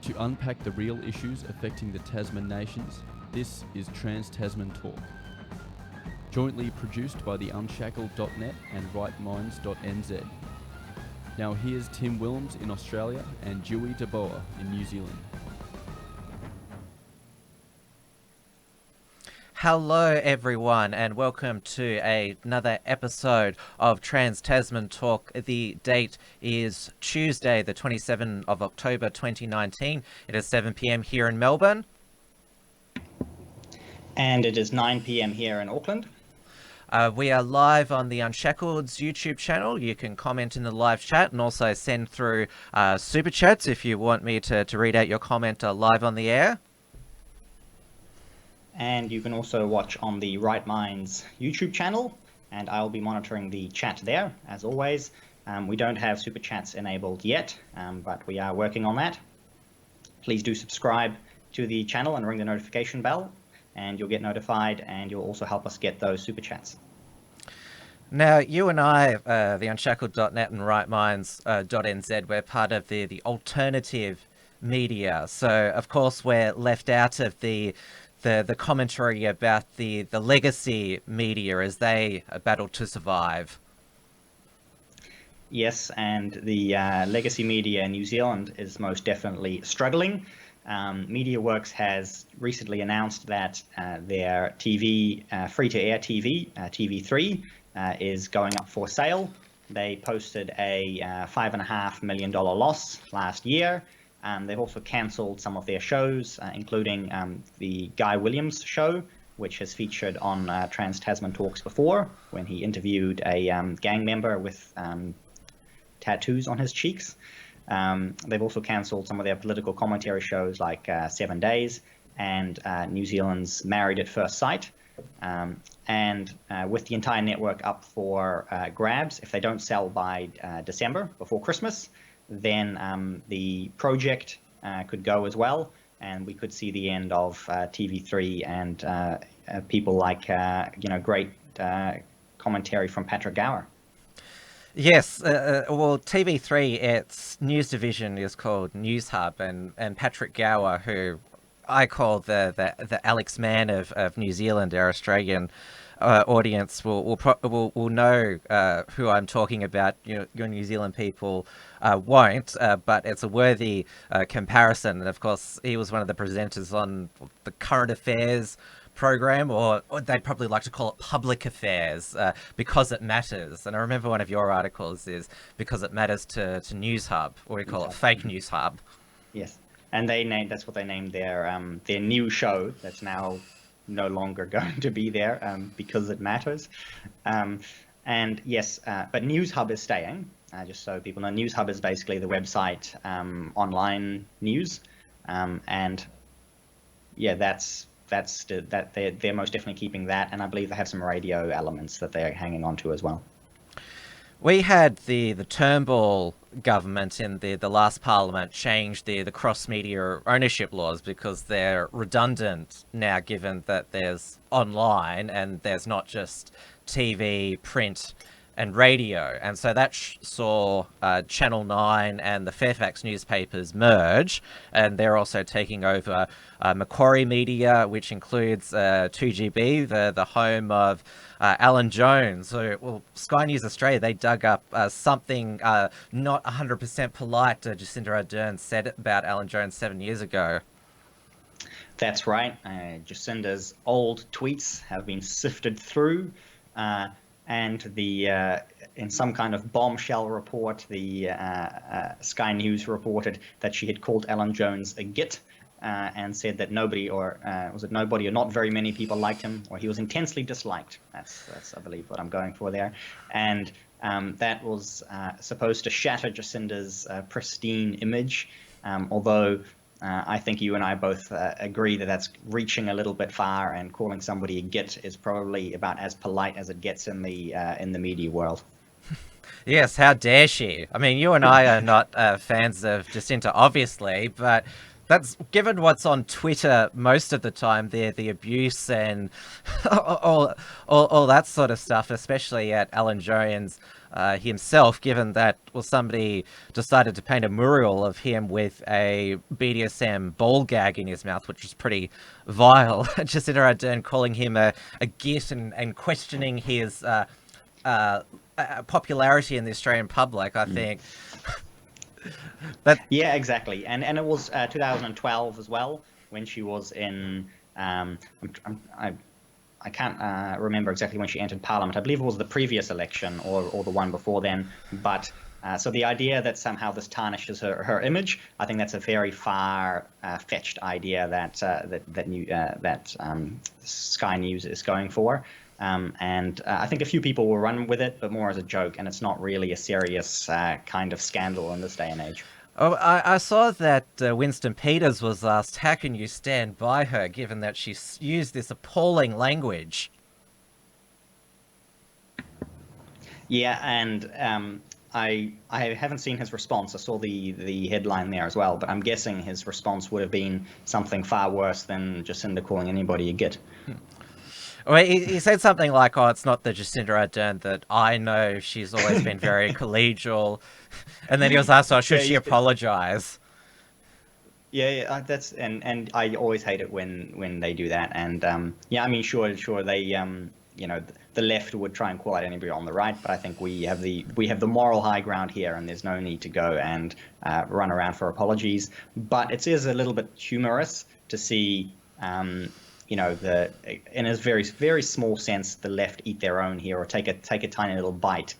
To unpack the real issues affecting the Tasman nations, this is Trans-Tasman Talk. Jointly produced by the Unshackled.net and rightminds.nz. Now here's Tim Willems in Australia and Dewey DeBoer in New Zealand. Hello everyone and welcome to another episode of Trans-Tasman Talk. The date is Tuesday the 27th of October 2019. It is 7 p.m. here in Melbourne. And it is 9 p.m. here in Auckland. We are live on the Unshackled's YouTube channel. You can comment in the live chat and also send through super chats if you want me to read out your comment live on the air. And you can also watch on the Right Minds YouTube channel, and I'll be monitoring the chat there, as always. We don't have super chats enabled yet, but we are working on that. Please do subscribe to the channel and ring the notification bell, and you'll get notified, and you'll also help us get those super chats. Now, you and I, the Unshackled.net and rightminds.nz, we're part of the alternative media. So, of course, we're left out of the commentary about the legacy media as they battle to survive. Yes, and the legacy media in New Zealand is most definitely struggling. MediaWorks has recently announced that their TV, free-to-air TV, TV3, is going up for sale. They posted a $5.5 million loss last year. They've also cancelled some of their shows, including the Guy Williams show, which has featured on Trans-Tasman Talks before, when he interviewed a gang member with tattoos on his cheeks. They've also cancelled some of their political commentary shows like 7 Days and New Zealand's Married at First Sight. And with the entire network up for grabs, if they don't sell by December, before Christmas, then the project could go as well, and we could see the end of TV3 and people like, great commentary from Patrick Gower. Yes, well, TV3, its news division is called News Hub, and Patrick Gower, who I call the Alex Mann of New Zealand, our Australian audience will know who I'm talking about. Your New Zealand people won't, but it's a worthy comparison. And of course, he was one of the presenters on the current affairs program, or they'd probably like to call it public affairs, because it matters. And I remember one of your articles is because it matters to News Hub, or we call it Fake News Hub. Yes, and that's what they named their new show that's now no longer going to be there, because it matters. And yes, but News Hub is staying, just so people know. News Hub is basically the website, online news, and yeah, they're most definitely keeping that, and I believe they have some radio elements that they're hanging on to as well. We had the Turnbull government in the last parliament change the cross-media ownership laws because they're redundant now, given that there's online and there's not just TV, print and radio. And so that saw Channel 9 and the Fairfax newspapers merge, and they're also taking over Macquarie Media, which includes 2GB, the home of Alan Jones. So, well, Sky News Australia, they dug up something not 100% polite Jacinda Ardern said about Alan Jones 7 years ago. That's right. Jacinda's old tweets have been sifted through, and in some kind of bombshell report, the Sky News reported that she had called Alan Jones a git, and said that nobody, or not very many people liked him, or he was intensely disliked. That's I believe what I'm going for there. And that was supposed to shatter Jacinda's pristine image, although I think you and I both agree that that's reaching a little bit far, and calling somebody a git is probably about as polite as it gets in the media world. Yes, how dare she? I mean, you and I are not fans of Jacinda, obviously, but that's given what's on Twitter most of the time, the abuse and all that sort of stuff, especially at Alan Jones himself, given that, well, somebody decided to paint a mural of him with a BDSM ball gag in his mouth, which is pretty vile. Jacinda Ardern calling him a git and questioning his popularity in the Australian public, I think. Yeah, exactly. And it was 2012 as well, when she was in. I can't remember exactly when she entered Parliament. I believe it was the previous election or the one before then. But so the idea that somehow this tarnishes her image, I think that's a very far-fetched idea that Sky News is going for. And I think a few people will run with it, but more as a joke, and it's not really a serious kind of scandal in this day and age. Oh, I saw that Winston Peters was asked, how can you stand by her, given that she used this appalling language? Yeah, and I haven't seen his response. I saw the headline there as well, but I'm guessing his response would have been something far worse than Jacinda calling anybody a git. Well, he said something like, oh, it's not the Jacinda Ardern that I know. She's always been very collegial. And then he was asked, oh, should she apologize? Yeah, that's and I always hate it when they do that. And yeah, I mean, sure, they the left would try and call out anybody on the right, but I think we have the moral high ground here, and there's no need to go and run around for apologies. But it is a little bit humorous to see. In a very, very small sense, the left eat their own here, or take a tiny little bite,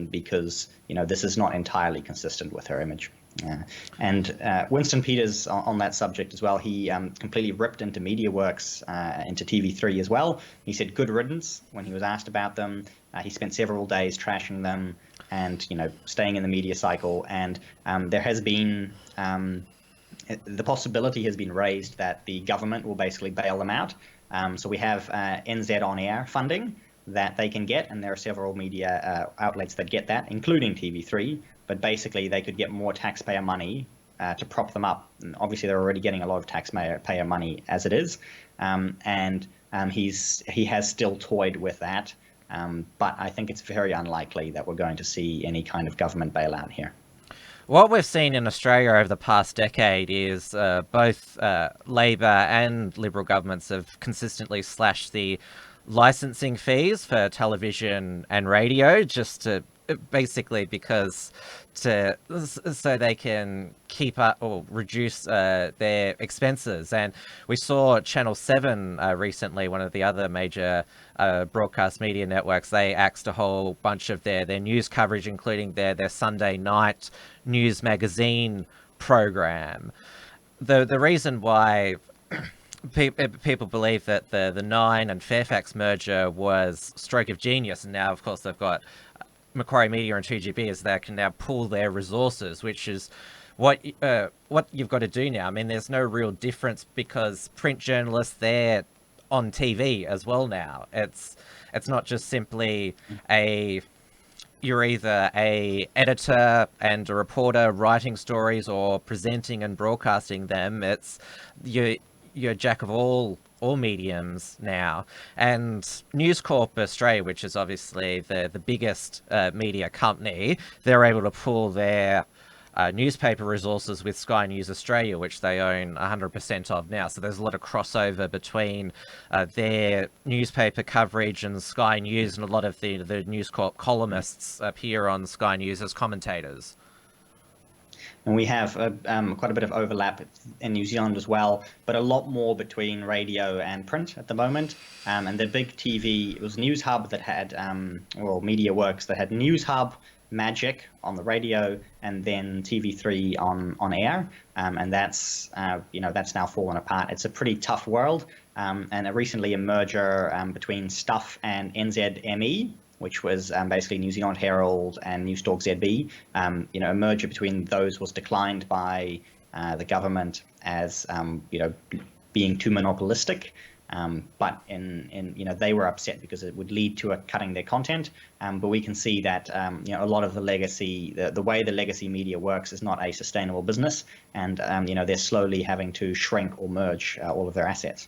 because this is not entirely consistent with her image. And Winston Peters on that subject as well, he completely ripped into MediaWorks, into TV3 as well. He said good riddance when he was asked about them. He spent several days trashing them and staying in the media cycle. And there has been the possibility has been raised that the government will basically bail them out. So we have NZ On Air funding that they can get, and there are several media outlets that get that, including TV3. But basically, they could get more taxpayer money to prop them up. And obviously, they're already getting a lot of taxpayer money as it is, and he has still toyed with that. But I think it's very unlikely that we're going to see any kind of government bailout here. What we've seen in Australia over the past decade is both Labor and Liberal governments have consistently slashed the licensing fees for television and radio, just to basically so they can keep up or reduce their expenses. And we saw Channel 7 recently, one of the other major broadcast media networks. They axed a whole bunch of their news coverage, including their Sunday night news magazine program. The reason why people believe that the Nine and Fairfax merger was stroke of genius, and now of course they've got Macquarie Media and 2GB, is they can now pool their resources, which is what you've got to do now. I mean, there's no real difference because print journalists, they're on TV as well now. It's not just simply you're either a editor and a reporter writing stories or presenting and broadcasting them. It's you're a jack of all mediums now. And News Corp Australia, which is obviously the biggest media company, they're able to pool their newspaper resources with Sky News Australia, which they own 100% of now. So there's a lot of crossover between their newspaper coverage and Sky News, and a lot of the News Corp columnists appear on Sky News as commentators. And we have quite a bit of overlap in New Zealand as well, but a lot more between radio and print at the moment. And the big TV, it was News Hub that had, MediaWorks that had News Hub, Magic on the radio, and then TV3 on air. And that's now fallen apart. It's a pretty tough world. And recently a merger between Stuff and NZME, which was basically New Zealand Herald and Newstalk ZB. A merger between those was declined by the government as being too monopolistic. But they were upset because it would lead to cutting their content. But we can see that a lot of the legacy, the way the legacy media works, is not a sustainable business, and they're slowly having to shrink or merge all of their assets.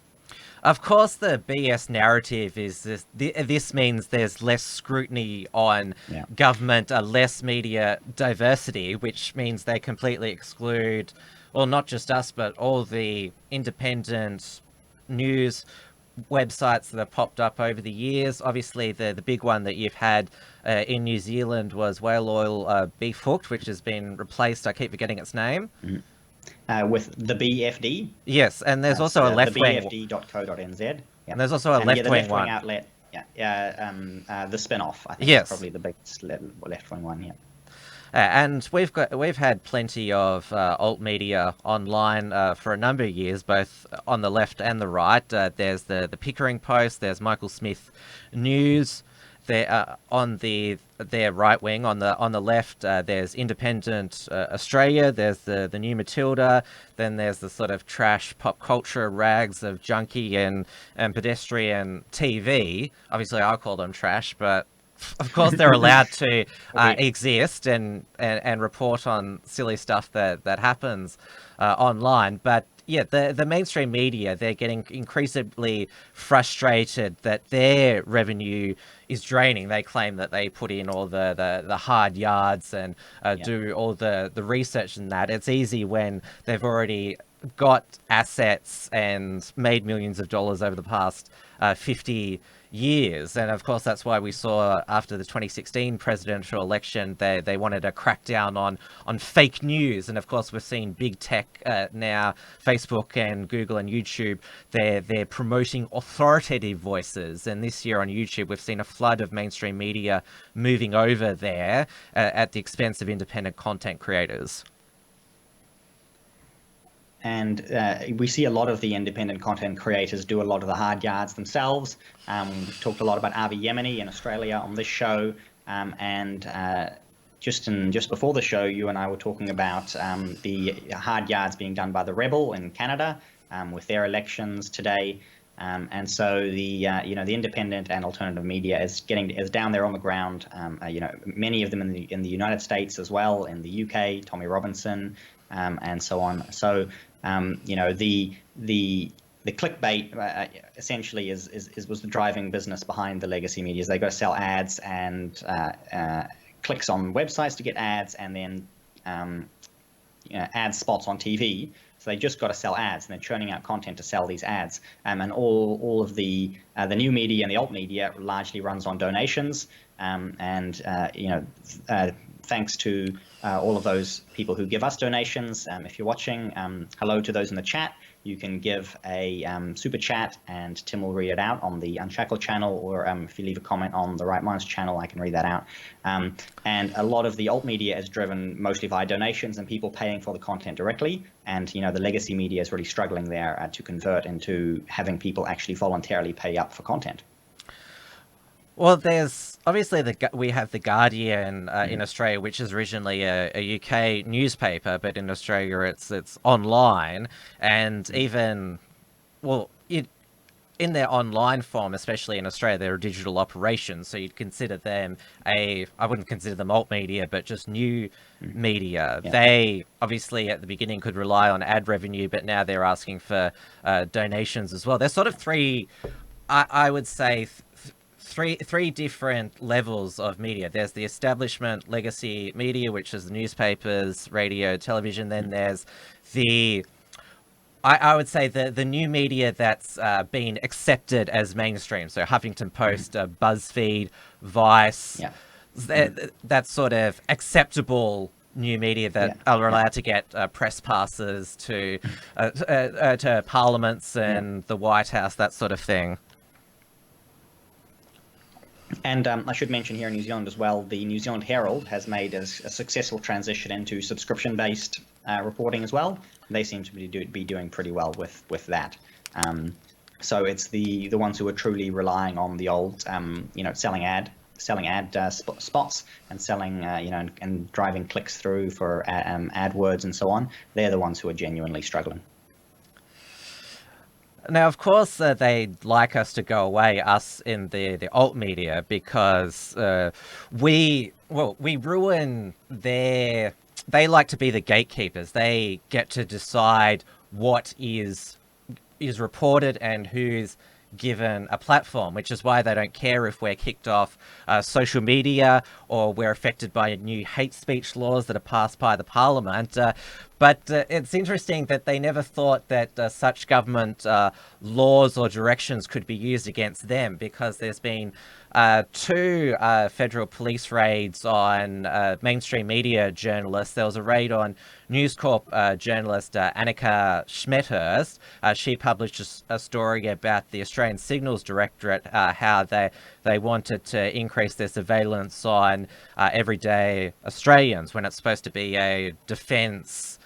Of course, the BS narrative is this means there's less scrutiny on government, less media diversity, which means they completely exclude, well, not just us, but all the independent news websites that have popped up over the years. Obviously, the big one that you've had in New Zealand was Whale Oil Beef Hooked, which has been replaced, I keep forgetting its name. With the BFD. Yes, and there's also a left-wing... The BFD.co.nz. Yep. And there's also a left-wing one. Outlet, the spin-off, I think, is probably the biggest left-wing one, yeah. And we've had plenty of alt media online for a number of years, both on the left and the right. There's the Pickering Post, there's Michael Smith News. There on their right wing, on the left, there's Independent Australia. There's the New Matilda. Then there's the sort of trash pop culture rags of junkie and pedestrian TV. Obviously, I call them trash, but of course they're allowed to exist and report on silly stuff that happens online. But yeah, the mainstream media, they're getting increasingly frustrated that their revenue is draining. They claim that they put in all the hard yards and do all the research and that. It's easy when they've already got assets and made millions of dollars over the past 50 years. And of course, that's why we saw after the 2016 presidential election, they wanted to crack down on fake news. And of course, we've seen big tech now, Facebook and Google and YouTube, they're promoting authoritative voices. And this year on YouTube, we've seen a flood of mainstream media moving over there at the expense of independent content creators. And we see a lot of the independent content creators do a lot of the hard yards themselves. We've talked a lot about Avi Yemeni in Australia on this show. Just before the show, you and I were talking about the hard yards being done by the Rebel in Canada with their elections today. And so the independent and alternative media is down there on the ground. Many of them in the United States as well, in the UK, Tommy Robinson, and so on. So the clickbait essentially was the driving business behind the legacy media. They got to sell ads and clicks on websites to get ads, and then ad spots on TV. So they just got to sell ads, and they're churning out content to sell these ads. And all of the new media and the alt media largely runs on donations. Thanks to all of those people who give us donations. If you're watching, hello to those in the chat. You can give a super chat, and Tim will read it out on the Unshackled channel, or if you leave a comment on the Right Minds channel, I can read that out. And a lot of the alt media is driven mostly via donations and people paying for the content directly. And the legacy media is really struggling there to convert into having people actually voluntarily pay up for content. Well, there's obviously we have the Guardian in Australia, which is originally a UK newspaper, but in Australia it's online, and even in their online form, especially in Australia, they're a digital operation, so you'd consider them I wouldn't consider them alt media, but just new media. Yeah. They obviously at the beginning could rely on ad revenue, but now they're asking for donations as well. There's sort of three, I would say, three different levels of media. There's the establishment legacy media, which is the newspapers, radio, television. Then there's I would say the new media that's been accepted as mainstream. So Huffington Post, BuzzFeed, Vice, that's sort of acceptable new media that are allowed to get press passes to parliaments and the White House, that sort of thing. And I should mention here in New Zealand as well, the New Zealand Herald has made a successful transition into subscription-based reporting as well. They seem to be doing pretty well with that. So it's the ones who are truly relying on the old, selling ad spots and selling, and driving clicks through for AdWords and so on. They're the ones who are genuinely struggling. Now, of course, they'd like us to go away, us in the alt media, because we ruin their. They like to be the gatekeepers. They get to decide what is reported and who's given a platform, which is why they don't care if we're kicked off social media or we're affected by new hate speech laws that are passed by the parliament. But it's interesting that they never thought that such government laws or directions could be used against them, because there's been two federal police raids on mainstream media journalists. There was a raid on News Corp journalist Annika Schmethurst. She published a story about the Australian Signals Directorate, how they wanted to increase their surveillance on everyday Australians, when it's supposed to be a defence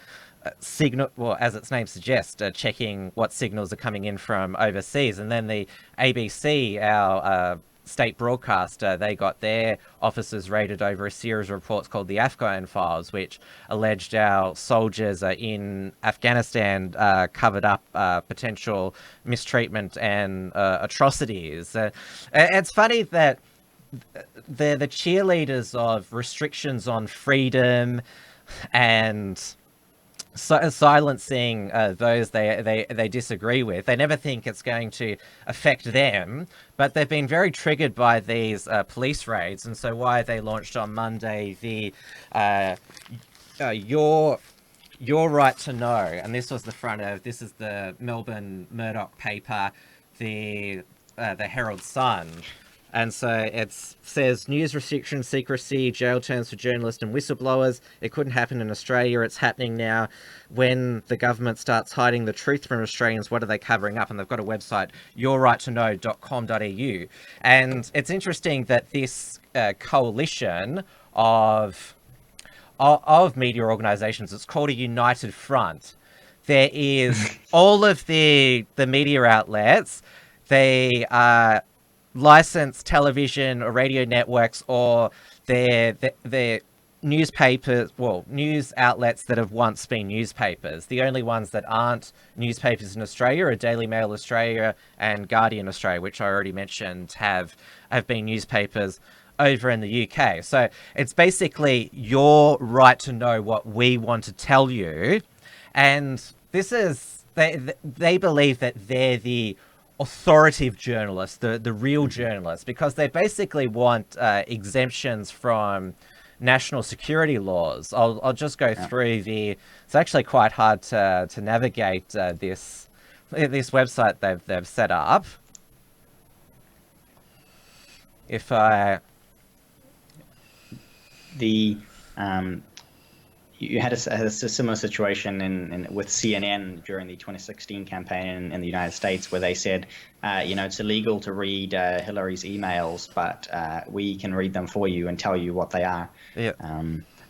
signal, well, as its name suggests, checking what signals are coming in from overseas. And then the ABC, our state broadcaster, they got their officers raided over a series of reports called the Afghan Files, which alleged our soldiers in Afghanistan covered up potential mistreatment and atrocities. It's funny that the cheerleaders of restrictions on freedom and silencing those they disagree with. They never think it's going to affect them, but they've been very triggered by these police raids, and so why they launched on Monday the your right to know, and this was the front of, this is the Melbourne Murdoch paper, the Herald Sun. And so it says, news restrictions, secrecy, jail terms for journalists and whistleblowers. It couldn't happen in Australia. It's happening now. When the government starts hiding the truth from Australians, what are they covering up? And they've got a website, yourrighttoknow.com.au. And it's interesting that this coalition of media organisations, it's called a united front. There is all of the media outlets. They are licensed television or radio networks, or their newspapers, well, news outlets that have once been newspapers. The only ones that aren't newspapers in Australia are Daily Mail Australia and Guardian Australia, which I already mentioned have been newspapers over in the UK. So it's basically your right to know what we want to tell you. And this is, they believe that they're the authoritative journalists, the real journalists, because they basically want exemptions from national security laws. I'll just go through it's actually quite hard to navigate this website they've set up. If I... You had a similar situation with CNN during the 2016 campaign in the United States, where they said, it's illegal to read Hillary's emails, but we can read them for you and tell you what they are. Yeah.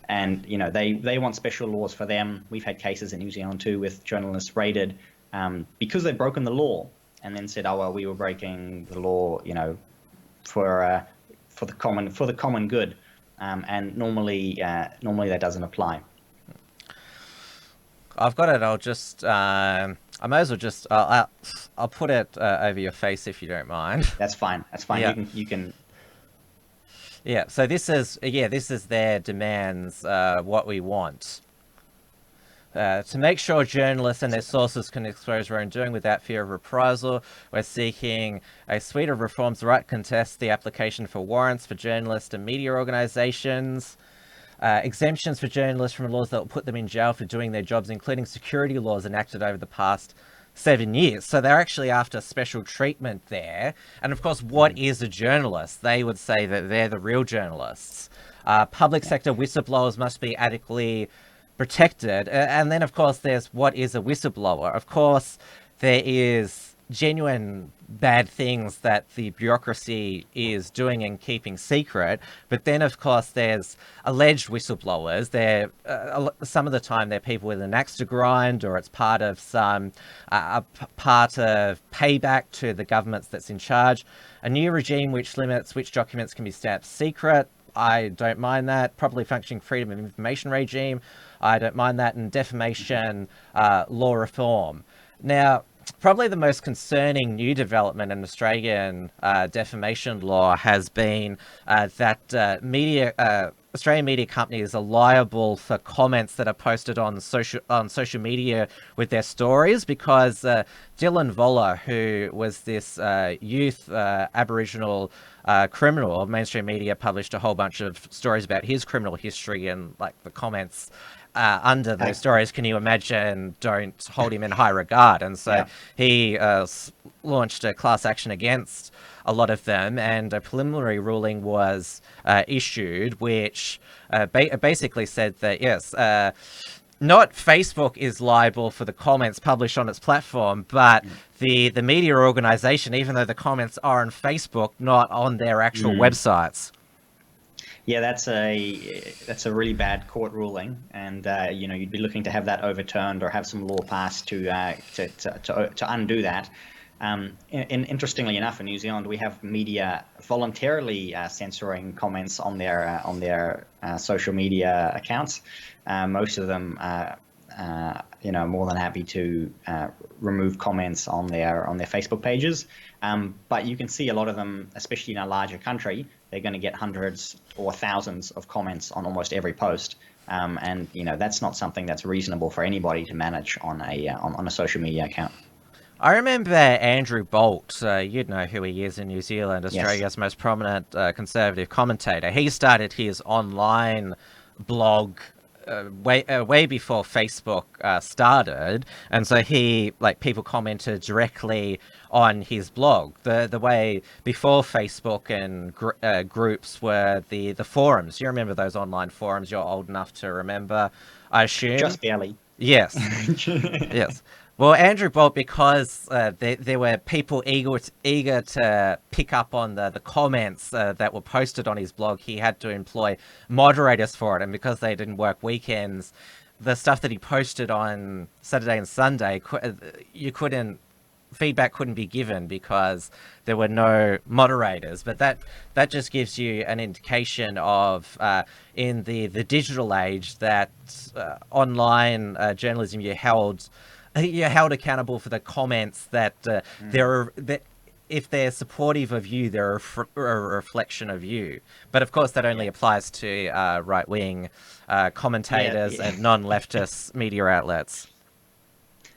And they want special laws for them. We've had cases in New Zealand too with journalists raided because they've broken the law, and then said, oh well, we were breaking the law, for the common good. And normally that doesn't apply. I've got it. I'll just, I might as well just, I'll put it over your face if you don't mind. That's fine. That's fine. Yeah. You can. Yeah. So this is their demands. What we want. To make sure journalists and their sources can expose their own doing without fear of reprisal, we're seeking a suite of reforms. The right to contest the application for warrants for journalists and media organisations. Exemptions for journalists from laws that will put them in jail for doing their jobs, including security laws enacted over the past 7 years. So they're actually after special treatment there. And of course, what is a journalist? They would say that they're the real journalists. Public sector whistleblowers must be adequately protected. And then, of course, there's what is a whistleblower. Of course, there is genuine bad things that the bureaucracy is doing and keeping secret. But then, of course, there's alleged whistleblowers. They're some of the time they're people with an axe to grind, or it's part of some part of payback to the governments that's in charge. A new regime which limits which documents can be stamped secret. I don't mind that. Properly functioning freedom of information regime. I don't mind that. And defamation law reform. Now, Probably the most concerning new development in Australian defamation law has been that Australian media companies are liable for comments that are posted on social media with their stories, because Dylan Voller, who was this youth Aboriginal criminal, mainstream media published a whole bunch of stories about his criminal history, and like the comments under those stories, can you imagine, don't hold him in high regard. And so he launched a class action against a lot of them, and a preliminary ruling was issued, which basically said that, yes, not Facebook is liable for the comments published on its platform, but the media organization, even though the comments are on Facebook, not on their actual websites. Yeah, that's a really bad court ruling, and you'd be looking to have that overturned or have some law passed to undo that. Interestingly enough, in New Zealand, we have media voluntarily censoring comments on their social media accounts. Most of them, more than happy to remove comments on their Facebook pages. But you can see a lot of them, especially in a larger country, they're going to get hundreds or thousands of comments on almost every post. And that's not something that's reasonable for anybody to manage on a social media account. I remember Andrew Bolt, you'd know who he is in New Zealand, Australia's most prominent conservative commentator. He started his online blog way before Facebook started, and so people commented directly on his blog. The way before Facebook and groups were the forums. You remember those online forums? You're old enough to remember, I assume. Just barely. Yes. Yes. Well, Andrew Bolt, because there were people eager to pick up on the comments that were posted on his blog, he had to employ moderators for it. And because they didn't work weekends, the stuff that he posted on Saturday and Sunday, feedback couldn't be given because there were no moderators. But that just gives you an indication of, in the digital age, that online journalism, you're held accountable for the comments that if they're supportive of you, they're a reflection of you. But of course, that only applies to right-wing commentators and non-leftist media outlets.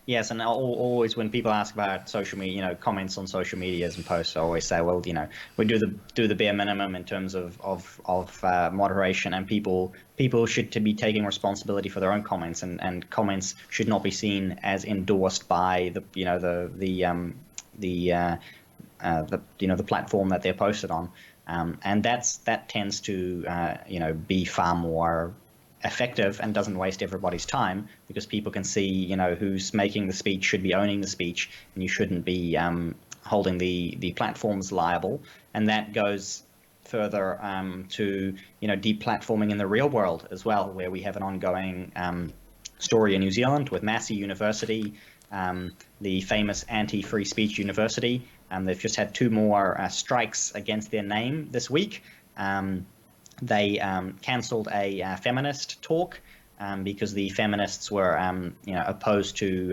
Yes, and always when people ask about social media, comments on social medias and posts, I always say, well, we do the bare minimum in terms of moderation, and people should to be taking responsibility for their own comments, and comments should not be seen as endorsed by the platform that they're posted on, and that tends to be far more effective and doesn't waste everybody's time, because people can see who's making the speech should be owning the speech, and you shouldn't be holding the platforms liable. And that goes further to deplatforming in the real world as well, where we have an ongoing story in New Zealand with Massey University, the famous anti-free speech university. They've just had 2 more strikes against their name this week. They cancelled a feminist talk because the feminists were opposed to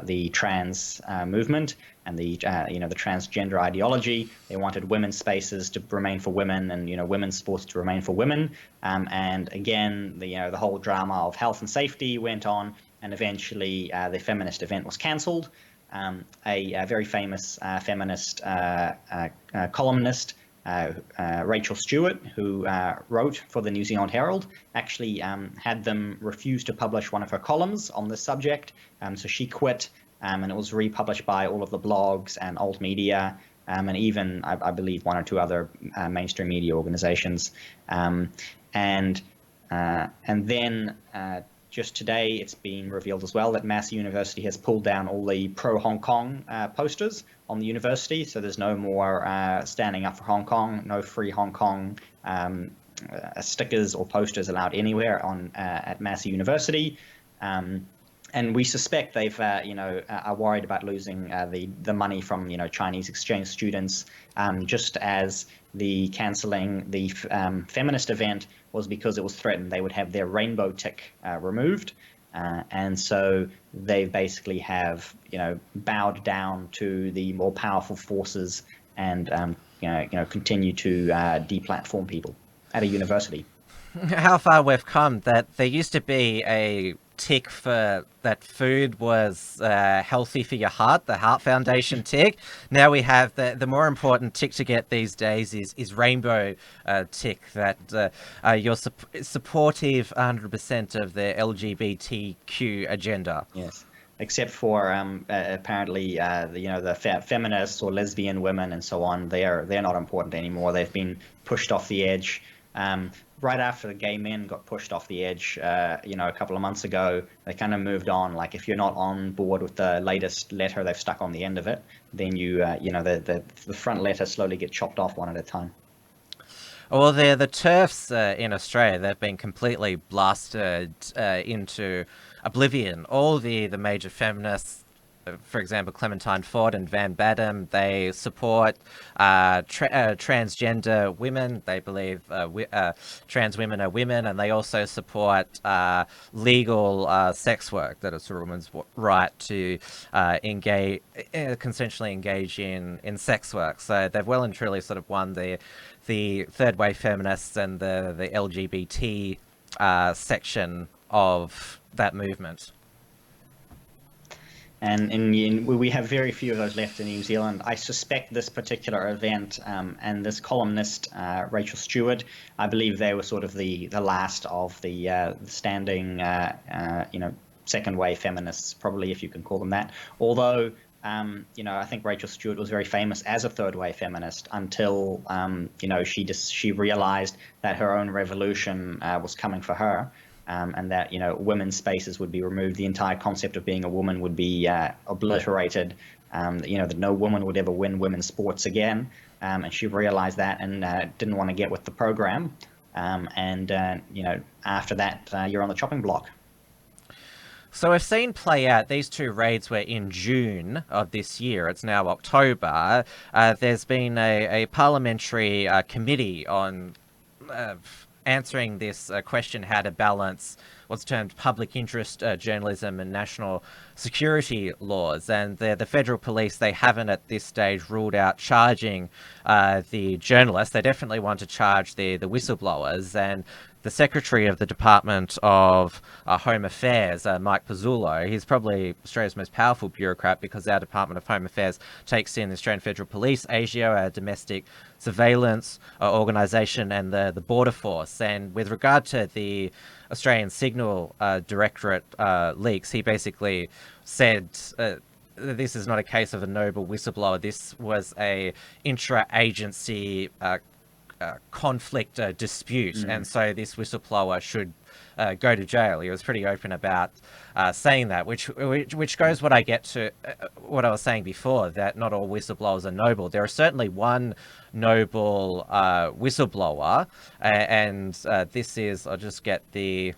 the trans movement and the transgender ideology. They wanted women's spaces to remain for women, and women's sports to remain for women. And again, the whole drama of health and safety went on, and eventually the feminist event was cancelled. A very famous feminist columnist, Rachel Stewart, who wrote for the New Zealand Herald, actually had them refuse to publish one of her columns on this subject. So she quit, and it was republished by all of the blogs and old media, and even, I believe, 1 or 2 other mainstream media organizations. And then just today, it's been revealed as well that Massey University has pulled down all the pro-Hong Kong posters on the university. So there's no more standing up for Hong Kong, no free Hong Kong stickers or posters allowed anywhere at Massey University. And we suspect they've, are worried about losing the money from, Chinese exchange students, just as the cancelling the feminist event was because it was threatened they would have their rainbow tick removed. and so they basically have bowed down to the more powerful forces and continue to deplatform people at a university. How far we've come, that there used to be a tick for that food was healthy for your heart, the Heart Foundation tick. Now we have the more important tick to get these days is rainbow tick, that you're supportive 100% of the LGBTQ agenda. Yes, except for apparently the feminists or lesbian women and so on. They're not important anymore. They've been pushed off the edge. Right after the gay men got pushed off the edge, a couple of months ago, they kind of moved on. Like, if you're not on board with the latest letter they've stuck on the end of it, then the front letter slowly get chopped off one at a time. Well, the TERFs in Australia, they've been completely blasted into oblivion. All the major feminists, for example, Clementine Ford and Van Badham, they support transgender women. They believe trans women are women, and they also support legal sex work, that it's a woman's right to consensually engage in sex work. So they've well and truly sort of won the third wave feminists and the LGBT section of that movement. And we have very few of those left in New Zealand. I suspect this particular event and this columnist, Rachel Stewart, I believe they were sort of the last of the standing, second wave feminists, probably, if you can call them that. Although, I think Rachel Stewart was very famous as a third wave feminist until, she realized that her own revolution was coming for her. And that women's spaces would be removed. The entire concept of being a woman would be obliterated. That no woman would ever win women's sports again. And she realized that and didn't want to get with the program. After that, you're on the chopping block. So we've seen play out, these two raids were in June of this year. It's now October. There's been a parliamentary committee on answering this question, how to balance what's termed public interest journalism and national security laws. And the federal police, they haven't at this stage ruled out charging the journalists. They definitely want to charge the whistleblowers. And the Secretary of the Department of Home Affairs, Mike Pizzullo, he's probably Australia's most powerful bureaucrat because our Department of Home Affairs takes in the Australian Federal Police, ASIO, our domestic surveillance organisation, and the Border Force. And with regard to the Australian Signal Directorate leaks, he basically said this is not a case of a noble whistleblower. This was a intra-agency conflict dispute, and so this whistleblower should go to jail. He was pretty open about saying that, which goes what I get to what I was saying before, that not all whistleblowers are noble. There is certainly one noble whistleblower, and this is, I'll just get the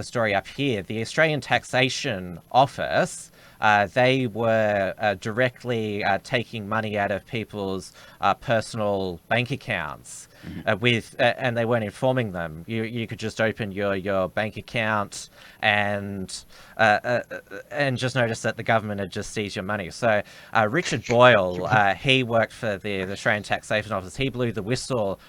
story up here. The Australian Taxation Office, they were directly taking money out of people's personal bank accounts and they weren't informing them. You could just open your bank account and just notice that the government had just seized your money. So Richard Boyle, he worked for the Australian Taxation Office. He blew the whistle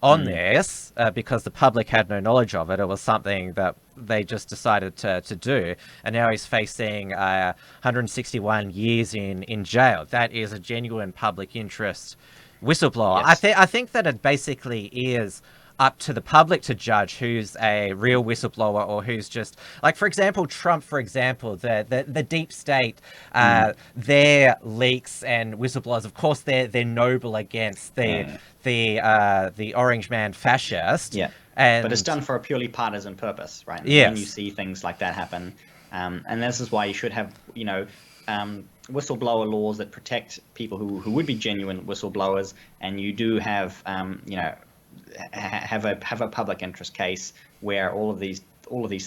on this because the public had no knowledge of it. It was something that they just decided to do, and now he's facing 161 years in jail. That is a genuine public interest whistleblower. Yes. I think that it basically is up to the public to judge who's a real whistleblower or who's just, like, for example, Trump, the deep state, their leaks and whistleblowers, of course, they're noble against the orange man fascist. Yeah. But it's done for a purely partisan purpose, right? Yeah. And you see things like that happen. And this is why you should have, whistleblower laws that protect people who would be genuine whistleblowers, and you do have, have a public interest case where all of these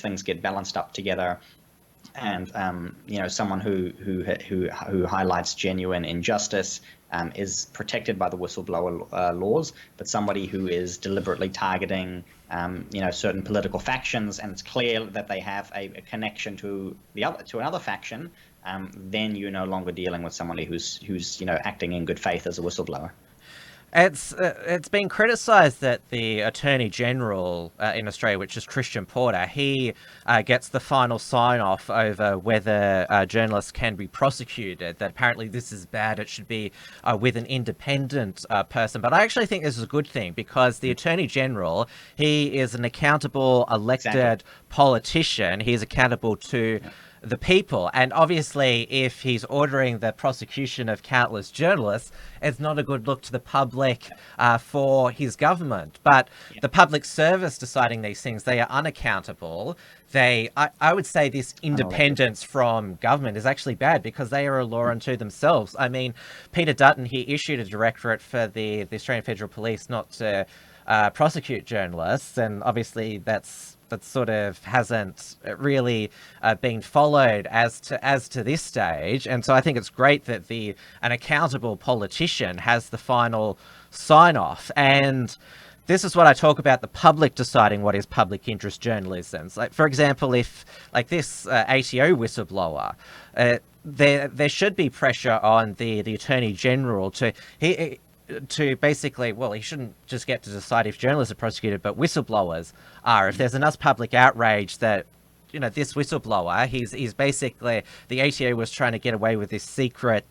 things get balanced up together. and someone who highlights genuine injustice is protected by the whistleblower laws, but somebody who is deliberately targeting certain political factions, and it's clear that they have a connection to another faction, then you're no longer dealing with somebody who's acting in good faith as a whistleblower. It's been criticised that the Attorney General in Australia, which is Christian Porter, he gets the final sign-off over whether journalists can be prosecuted, that apparently this is bad, it should be with an independent person. But I actually think this is a good thing, because the Attorney General, he is an accountable, elected politician. He is accountable to the people, and obviously if he's ordering the prosecution of countless journalists, it's not a good look to the public for his government. But the public service deciding these things, they are unaccountable. I would say this independence from government is actually bad, because they are a law unto themselves. I mean, Peter Dutton, he issued a directorate for the Australian Federal Police not to prosecute journalists, and obviously that sort of hasn't really been followed as to this stage. And so I think it's great that an accountable politician has the final sign off. And this is what I talk about, the public deciding what is public interest journalism. Like, for example, if like this ATO whistleblower, there should be pressure on the Attorney General to basically, well, he shouldn't just get to decide if journalists are prosecuted, but whistleblowers are. If there's enough public outrage that, this whistleblower, he's basically, the ATO was trying to get away with this secret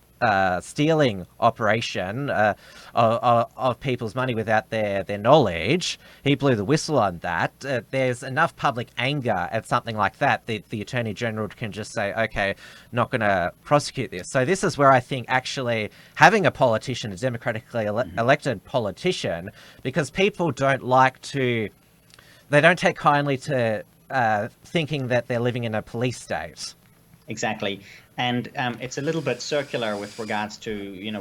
stealing operation of people's money without their knowledge. He blew the whistle on that. There's enough public anger at something like that, the Attorney General can just say, okay, not going to prosecute this. So this is where I think actually having a politician, a democratically elected politician, because people don't they don't take kindly to thinking that they're living in a police state. Exactly. And it's a little bit circular with regards to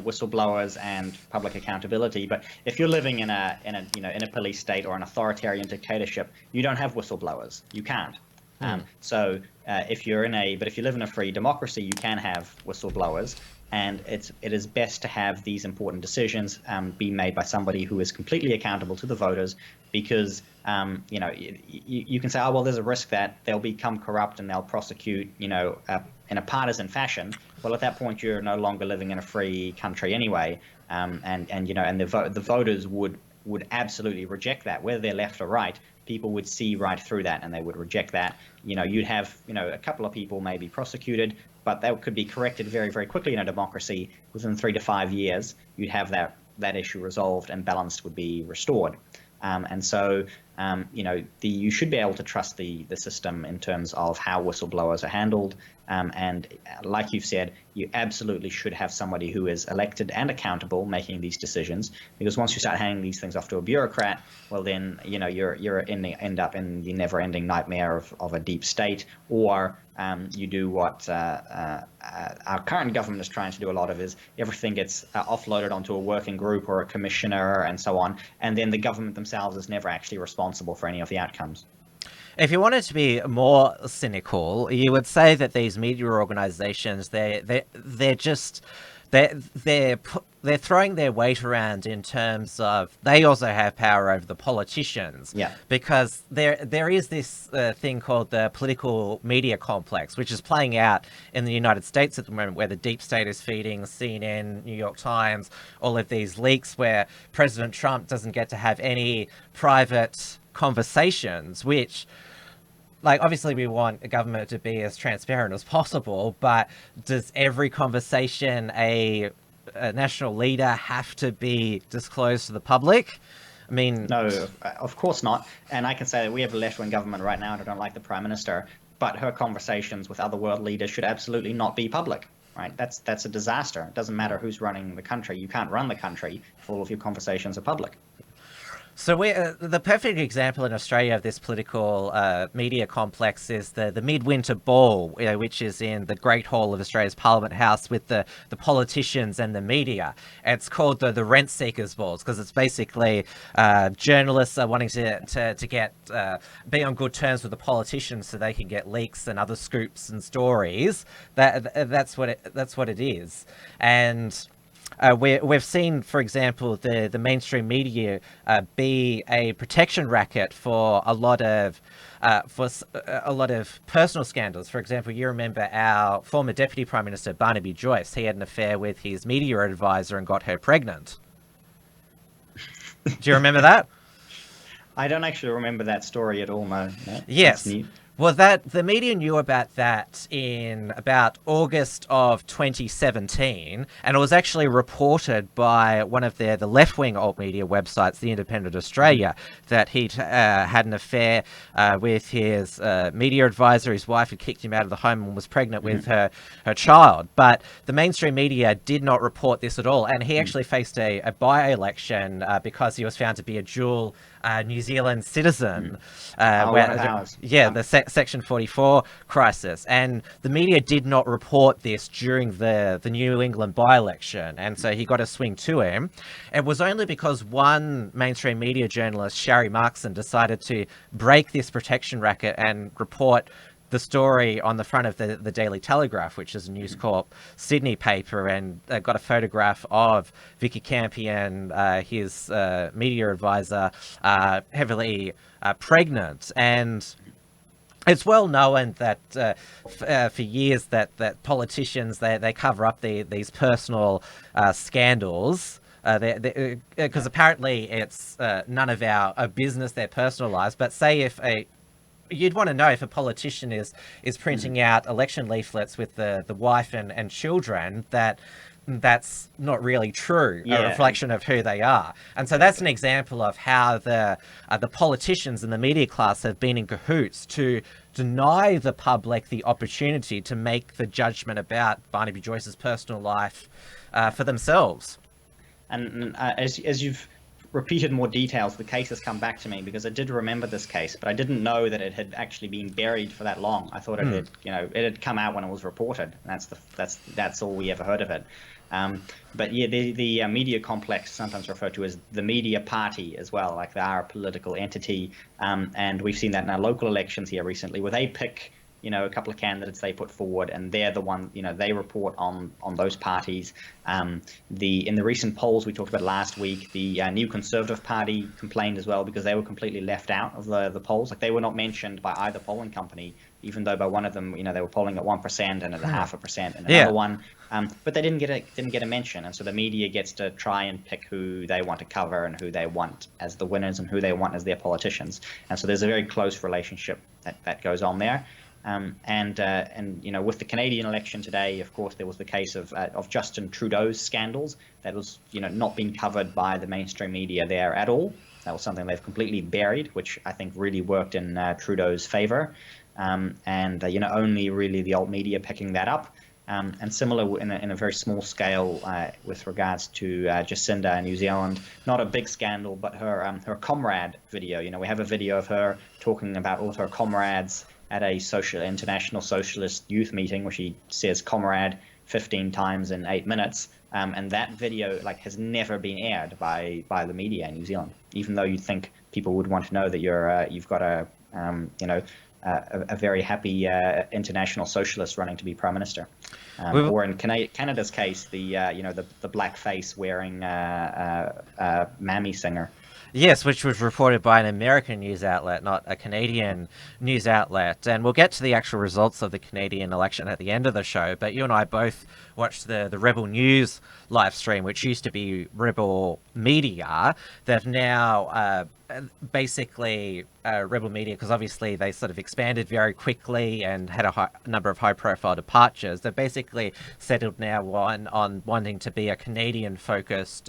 whistleblowers and public accountability. But if you're living in a police state or an authoritarian dictatorship, you don't have whistleblowers. You can't. So if you live in a free democracy, you can have whistleblowers. And it is best to have these important decisions be made by somebody who is completely accountable to the voters, because you can say, oh well, there's a risk that they'll become corrupt and they'll prosecute in a partisan fashion. Well, at that point, you're no longer living in a free country anyway, and the voters would absolutely reject that, whether they're left or right. People would see right through that, and they would reject that. You'd have a couple of people may be prosecuted, but that could be corrected very, very quickly in a democracy. Within 3 to 5 years, you'd have that issue resolved and balance would be restored. And so, you should be able to trust the system in terms of how whistleblowers are handled. And like you've said, you absolutely should have somebody who is elected and accountable making these decisions, because once you start handing these things off to a bureaucrat, well then you're end up in the never-ending nightmare of a deep state, or you do what our current government is trying to do a lot of, is everything gets offloaded onto a working group or a commissioner and so on, and then the government themselves is never actually responsible for any of the outcomes. If you wanted to be more cynical, you would say that these media organizations, they're throwing their weight around in terms of they also have power over the politicians. Yeah. Because there is this thing called the political media complex, which is playing out in the United States at the moment, where the deep state is feeding CNN, New York Times, all of these leaks where President Trump doesn't get to have any private conversations, which, like, obviously we want a government to be as transparent as possible, but does every conversation a national leader have to be disclosed to the public? I mean, no, of course not. And I can say that we have a left-wing government right now, and I don't like the Prime Minister, but her conversations with other world leaders should absolutely not be public. Right? That's a disaster. It doesn't matter who's running the country. You can't run the country if all of your conversations are public. So the perfect example in Australia of this political media complex is the Midwinter Ball, which is in the Great Hall of Australia's Parliament House with the politicians and the media. It's called the Rent Seekers Balls because it's basically journalists are wanting to get be on good terms with the politicians so they can get leaks and other scoops and stories. That's what it is, and. We've seen, for example, the mainstream media be a protection racket for a lot of personal scandals. For example, you remember our former Deputy Prime Minister Barnaby Joyce. He had an affair with his media advisor and got her pregnant. Do you remember that? I don't actually remember that story at all. No. Yes. Well, the media knew about that in about August of 2017, and it was actually reported by one of the left-wing alt media websites, The Independent Australia, that he'd had an affair with his media advisor. His wife had kicked him out of the home and was pregnant with her child. But the mainstream media did not report this at all, and he actually faced a by-election because he was found to be a dual New Zealand citizen. The Section 44 crisis. And the media did not report this during the New England by-election. And so he got a swing to him. It was only because one mainstream media journalist, Sharry Markson, decided to break this protection racket and report the story on the front of the Daily Telegraph, which is a News Corp Sydney paper, and got a photograph of Vicky Campion, his media advisor, heavily pregnant. And it's well known that for years that politicians, they cover up these personal scandals. Because apparently it's none of our business, their personal lives. But say if you'd want to know if a politician is printing out election leaflets with the wife and children, that's not really true, a reflection of who they are. And so that's an example of how the politicians and the media class have been in cahoots to deny the public the opportunity to make the judgment about Barnaby Joyce's personal life for themselves. And as you've repeated more details, the case has come back to me because I did remember this case, but I didn't know that it had actually been buried for that long. I thought it had, it had come out when it was reported. That's all we ever heard of it. But yeah, the media complex, sometimes referred to as the media party as well, like they are a political entity. And we've seen that in our local elections here recently, where they pick a couple of candidates they put forward, and they're the one, they report on those parties. In the recent polls we talked about last week, the New Conservative Party complained as well because they were completely left out of the polls. Like, they were not mentioned by either polling company, even though by one of them, they were polling at 1% and at 0.5% and another one. But they didn't get a mention, and so the media gets to try and pick who they want to cover and who they want as the winners and who they want as their politicians. And so there's a very close relationship that goes on there. And with the Canadian election today, of course, there was the case of Justin Trudeau's scandals that was not being covered by the mainstream media there at all. That was something they've completely buried, which I think really worked in Trudeau's favor. Only really the alt media picking that up. And similar in a very small scale with regards to Jacinda in New Zealand. Not a big scandal, but her comrade video. We have a video of her talking about all of her comrades at a international socialist youth meeting, where she says comrade 15 times in 8 minutes. And that video has never been aired by the media in New Zealand, even though you'd think people would want to know that you've got a very happy international socialist running to be prime minister. Or in Canada's case, the blackface wearing mammy singer. Yes, which was reported by an American news outlet, not a Canadian news outlet. And we'll get to the actual results of the Canadian election at the end of the show. But you and I both watched the Rebel News live stream, which used to be Rebel Media. They've now basically Rebel Media, because obviously they sort of expanded very quickly and had a number of high-profile departures. They've basically settled now on wanting to be a Canadian-focused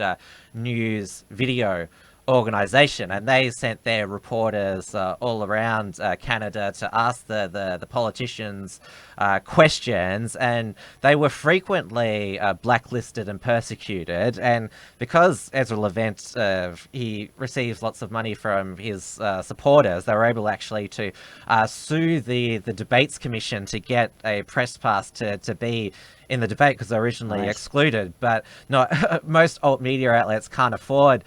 news video organization, and they sent their reporters all around Canada to ask the politicians questions, and they were frequently blacklisted and persecuted. And because Ezra Levant, he receives lots of money from his supporters, they were able actually to sue the Debates Commission to get a press pass to be in the debate, because they're originally excluded. But not most alt media outlets can't afford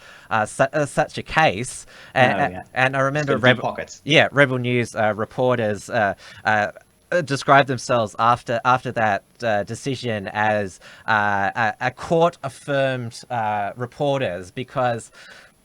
such a case. And I remember Rebel News reporters described themselves after that decision as a court affirmed reporters, because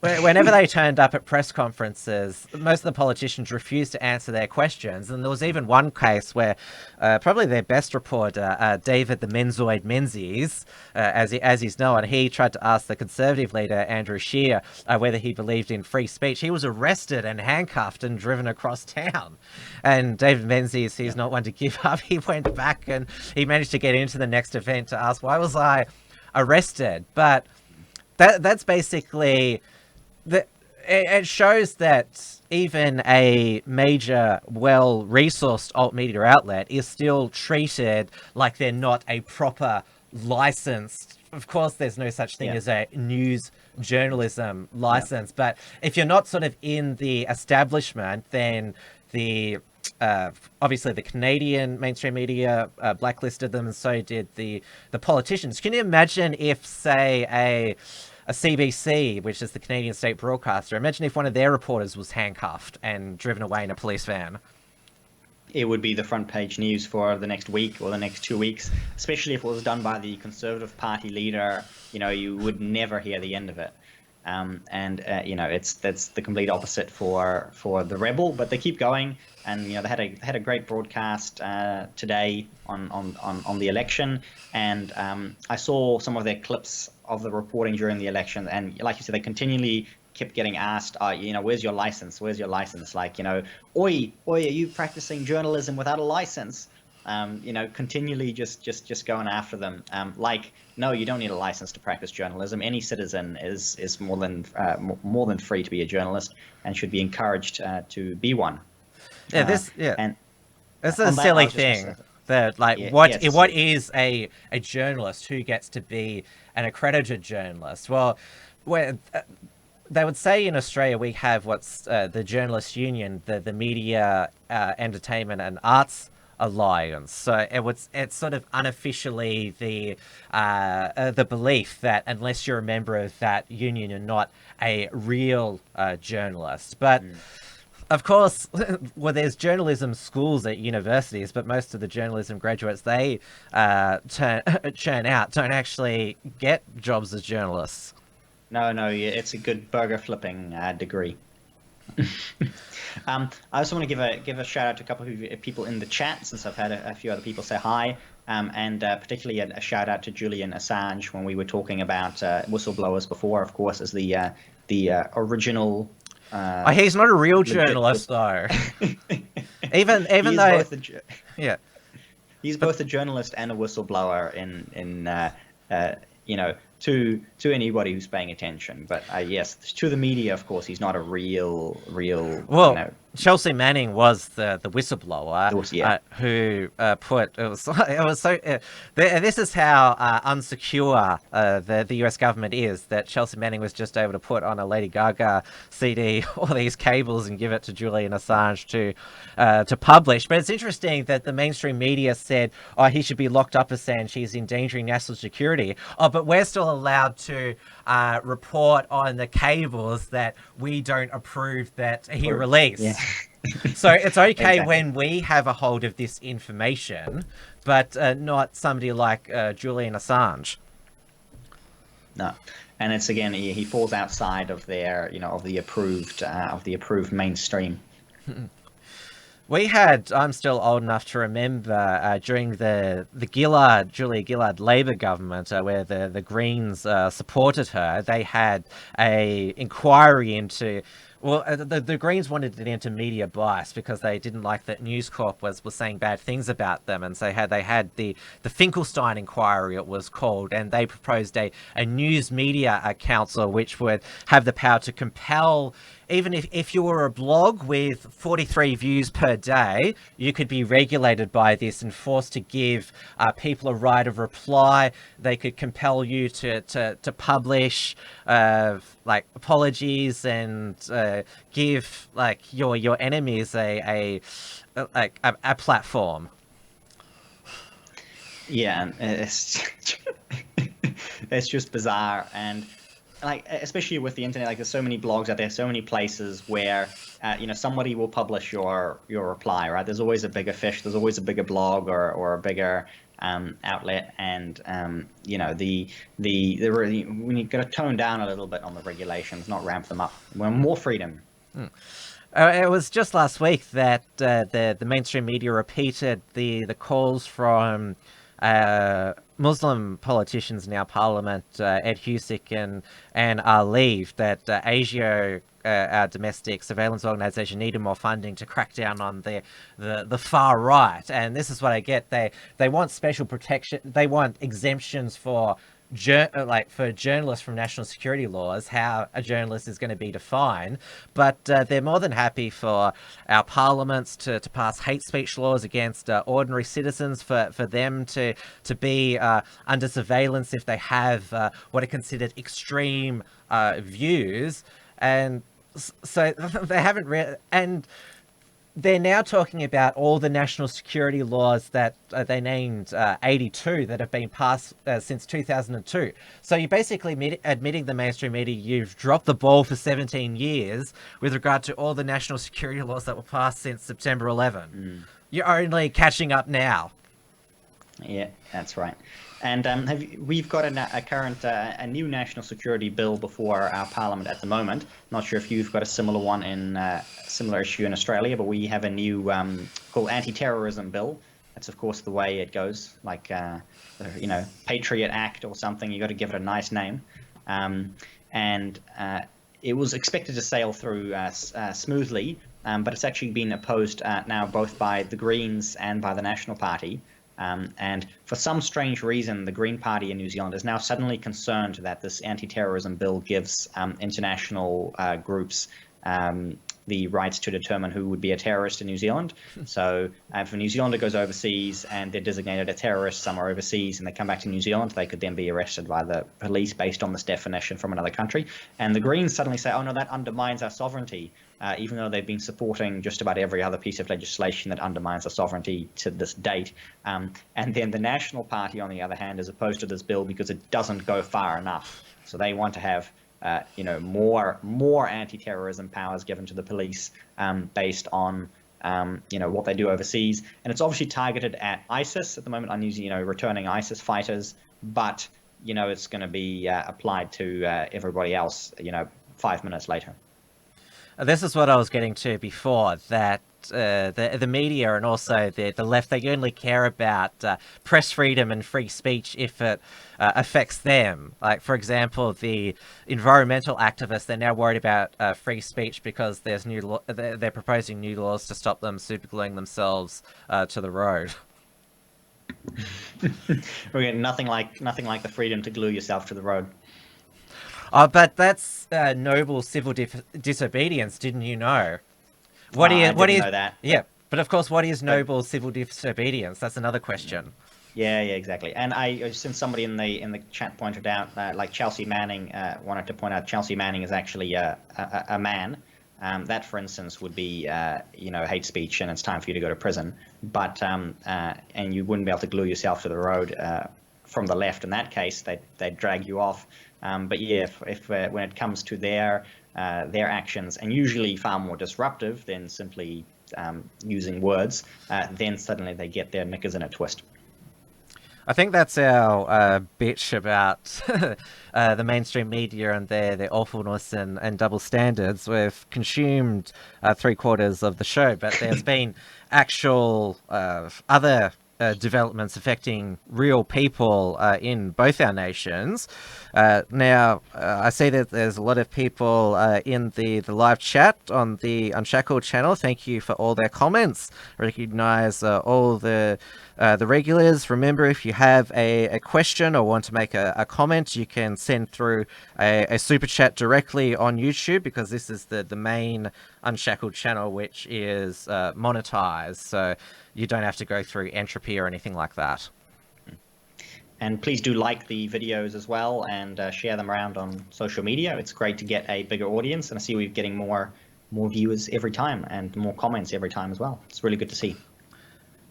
whenever they turned up at press conferences, most of the politicians refused to answer their questions. And there was even one case where probably their best reporter, David the Menzoid Menzies, as he's known, he tried to ask the Conservative leader, Andrew Scheer, whether he believed in free speech. He was arrested and handcuffed and driven across town. And David Menzies, he's not one to give up. He went back and he managed to get into the next event to ask, why was I arrested? But that's basically... It shows that even a major, well-resourced alt media outlet is still treated like they're not a proper licensed. Of course, there's no such thing as a news journalism license, but if you're not sort of in the establishment, then the obviously the Canadian mainstream media blacklisted them, and so did the politicians. Can you imagine if, say, a CBC, which is the Canadian state broadcaster, imagine if one of their reporters was handcuffed and driven away in a police van? It would be the front page news for the next week or the next 2 weeks, especially if it was done by the Conservative Party leader. You would never hear the end of it. That's the complete opposite for the Rebel, but they keep going, and they had a great broadcast today on the election, and I saw some of their clips of the reporting during the election, and like you said, they continually kept getting asked, where's your license? Where's your license? Like, oi, are you practicing journalism without a license? Continually just going after them. No, you don't need a license to practice journalism. Any citizen is more than free to be a journalist and should be encouraged to be one. And it's a silly thing that, what is a journalist? Who gets to be an accredited journalist? Well, they would say in Australia we have what's the Journalists Union, the Media, Entertainment and Arts Alliance. So it's sort of unofficially the belief that unless you're a member of that union, you're not a real journalist. But of course, well, there's journalism schools at universities, but most of the journalism graduates they churn out don't actually get jobs as journalists. No, it's a good burger flipping degree. I also want to give a shout out to a couple of people in the chat, since I've had a few other people say hi, and particularly a shout out to Julian Assange when we were talking about whistleblowers before, of course, as the original. He's not a real journalist though. even though, he's both a journalist and a whistleblower to anybody who's paying attention. But yes, to the media, of course, he's not a real. Well, Chelsea Manning was the whistleblower who put it was so. This is how unsecure the US government is, that Chelsea Manning was just able to put on a Lady Gaga CD all these cables and give it to Julian Assange to publish. But it's interesting that the mainstream media said, "Oh, he should be locked up, Assange. He's endangering national security." Oh, but we're still allowed to report on the cables that we don't approve that he released. Yeah. So it's okay when we have a hold of this information, but not somebody like Julian Assange. No, and it's again he falls outside of their of the approved mainstream. We had, I'm still old enough to remember, during the Julia Gillard Labor government, where the Greens supported her, they had a inquiry into Well, the Greens wanted it into media bias because they didn't like that News Corp was saying bad things about them, and so they had the Finkelstein inquiry, it was called, and they proposed a news media council which would have the power to compel, even if you were a blog with 43 views per day, you could be regulated by this and forced to give people a right of reply. They could compel you to publish like apologies and give like your enemies a platform. Yeah, and it's just bizarre. And like, especially with the internet, like there's so many blogs out there, so many places where somebody will publish your reply, right? There's always a bigger fish, there's always a bigger blog or a bigger outlet, and we got to tone down a little bit on the regulations, not ramp them up. We want more freedom. It was just last week that the mainstream media repeated the calls from Muslim politicians in our parliament, Ed Husic and Leave, that ASIO, our domestic surveillance organisation, needed more funding to crack down on the far right. And this is what I get. They want special protection. They want exemptions for journalists from national security laws, how a journalist is going to be defined, but they're more than happy for our parliaments to pass hate speech laws against ordinary citizens, for them to be under surveillance if they have what are considered extreme views. And so they haven't and they're now talking about all the national security laws that they named 82 that have been passed since 2002. So you're basically admitting, the mainstream media, you've dropped the ball for 17 years with regard to all the national security laws that were passed since September 11. You're only catching up now. Yeah, that's right. And we've got a new national security bill before our parliament at the moment. Not sure if you've got a similar one in similar issue in Australia, but we have a new called anti-terrorism bill. That's of course the way it goes, like Patriot Act or something. You got to give it a nice name, and it was expected to sail through smoothly, but it's actually been opposed now both by the Greens and by the National Party. And for some strange reason, the Green Party in New Zealand is now suddenly concerned that this anti-terrorism bill gives international groups the rights to determine who would be a terrorist in New Zealand. So if a New Zealander goes overseas and they're designated a terrorist somewhere overseas and they come back to New Zealand, they could then be arrested by the police based on this definition from another country. And the Greens suddenly say, oh no, that undermines our sovereignty. Even though they've been supporting just about every other piece of legislation that undermines our sovereignty to this date. And then the National Party, on the other hand, is opposed to this bill because it doesn't go far enough. So they want to have more anti-terrorism powers given to the police based on what they do overseas. And it's obviously targeted at ISIS at the moment. I'm using returning ISIS fighters, but it's going to be applied to everybody else 5 minutes later. This is what I was getting to before, that the media and also the left, they only care about press freedom and free speech if it affects them. Like, for example, the environmental activists, they're now worried about free speech because there's they're proposing new laws to stop them supergluing themselves to the road. We're getting nothing like the freedom to glue yourself to the road. But that's noble civil disobedience, didn't you know? I didn't know that. Yeah, but of course, what is noble civil disobedience? That's another question. Yeah, exactly. And since somebody in the chat pointed out, like Chelsea Manning wanted to point out, Chelsea Manning is actually a man. That, for instance, would be hate speech, and it's time for you to go to prison. But and you wouldn't be able to glue yourself to the road from the left. In that case, they'd drag you off. But yeah, if when it comes to their actions, and usually far more disruptive than simply using words, then suddenly they get their knickers in a twist. I think that's our bitch about the mainstream media and their awfulness and double standards. We've consumed 3/4 of the show, but there's been actual other developments affecting real people in both our nations. Now, I see that there's a lot of people in the live chat on the Unshackled channel. Thank you for all their comments. I recognise all the regulars. Remember, if you have a question or want to make a comment, you can send through a super chat directly on YouTube, because this is the main Unshackled channel, which is monetized, so you don't have to go through Entropy or anything like that. And please do like the videos as well, and share them around on social media. It's great to get a bigger audience, and I see we're getting more viewers every time and more comments every time as well. It's really good to see.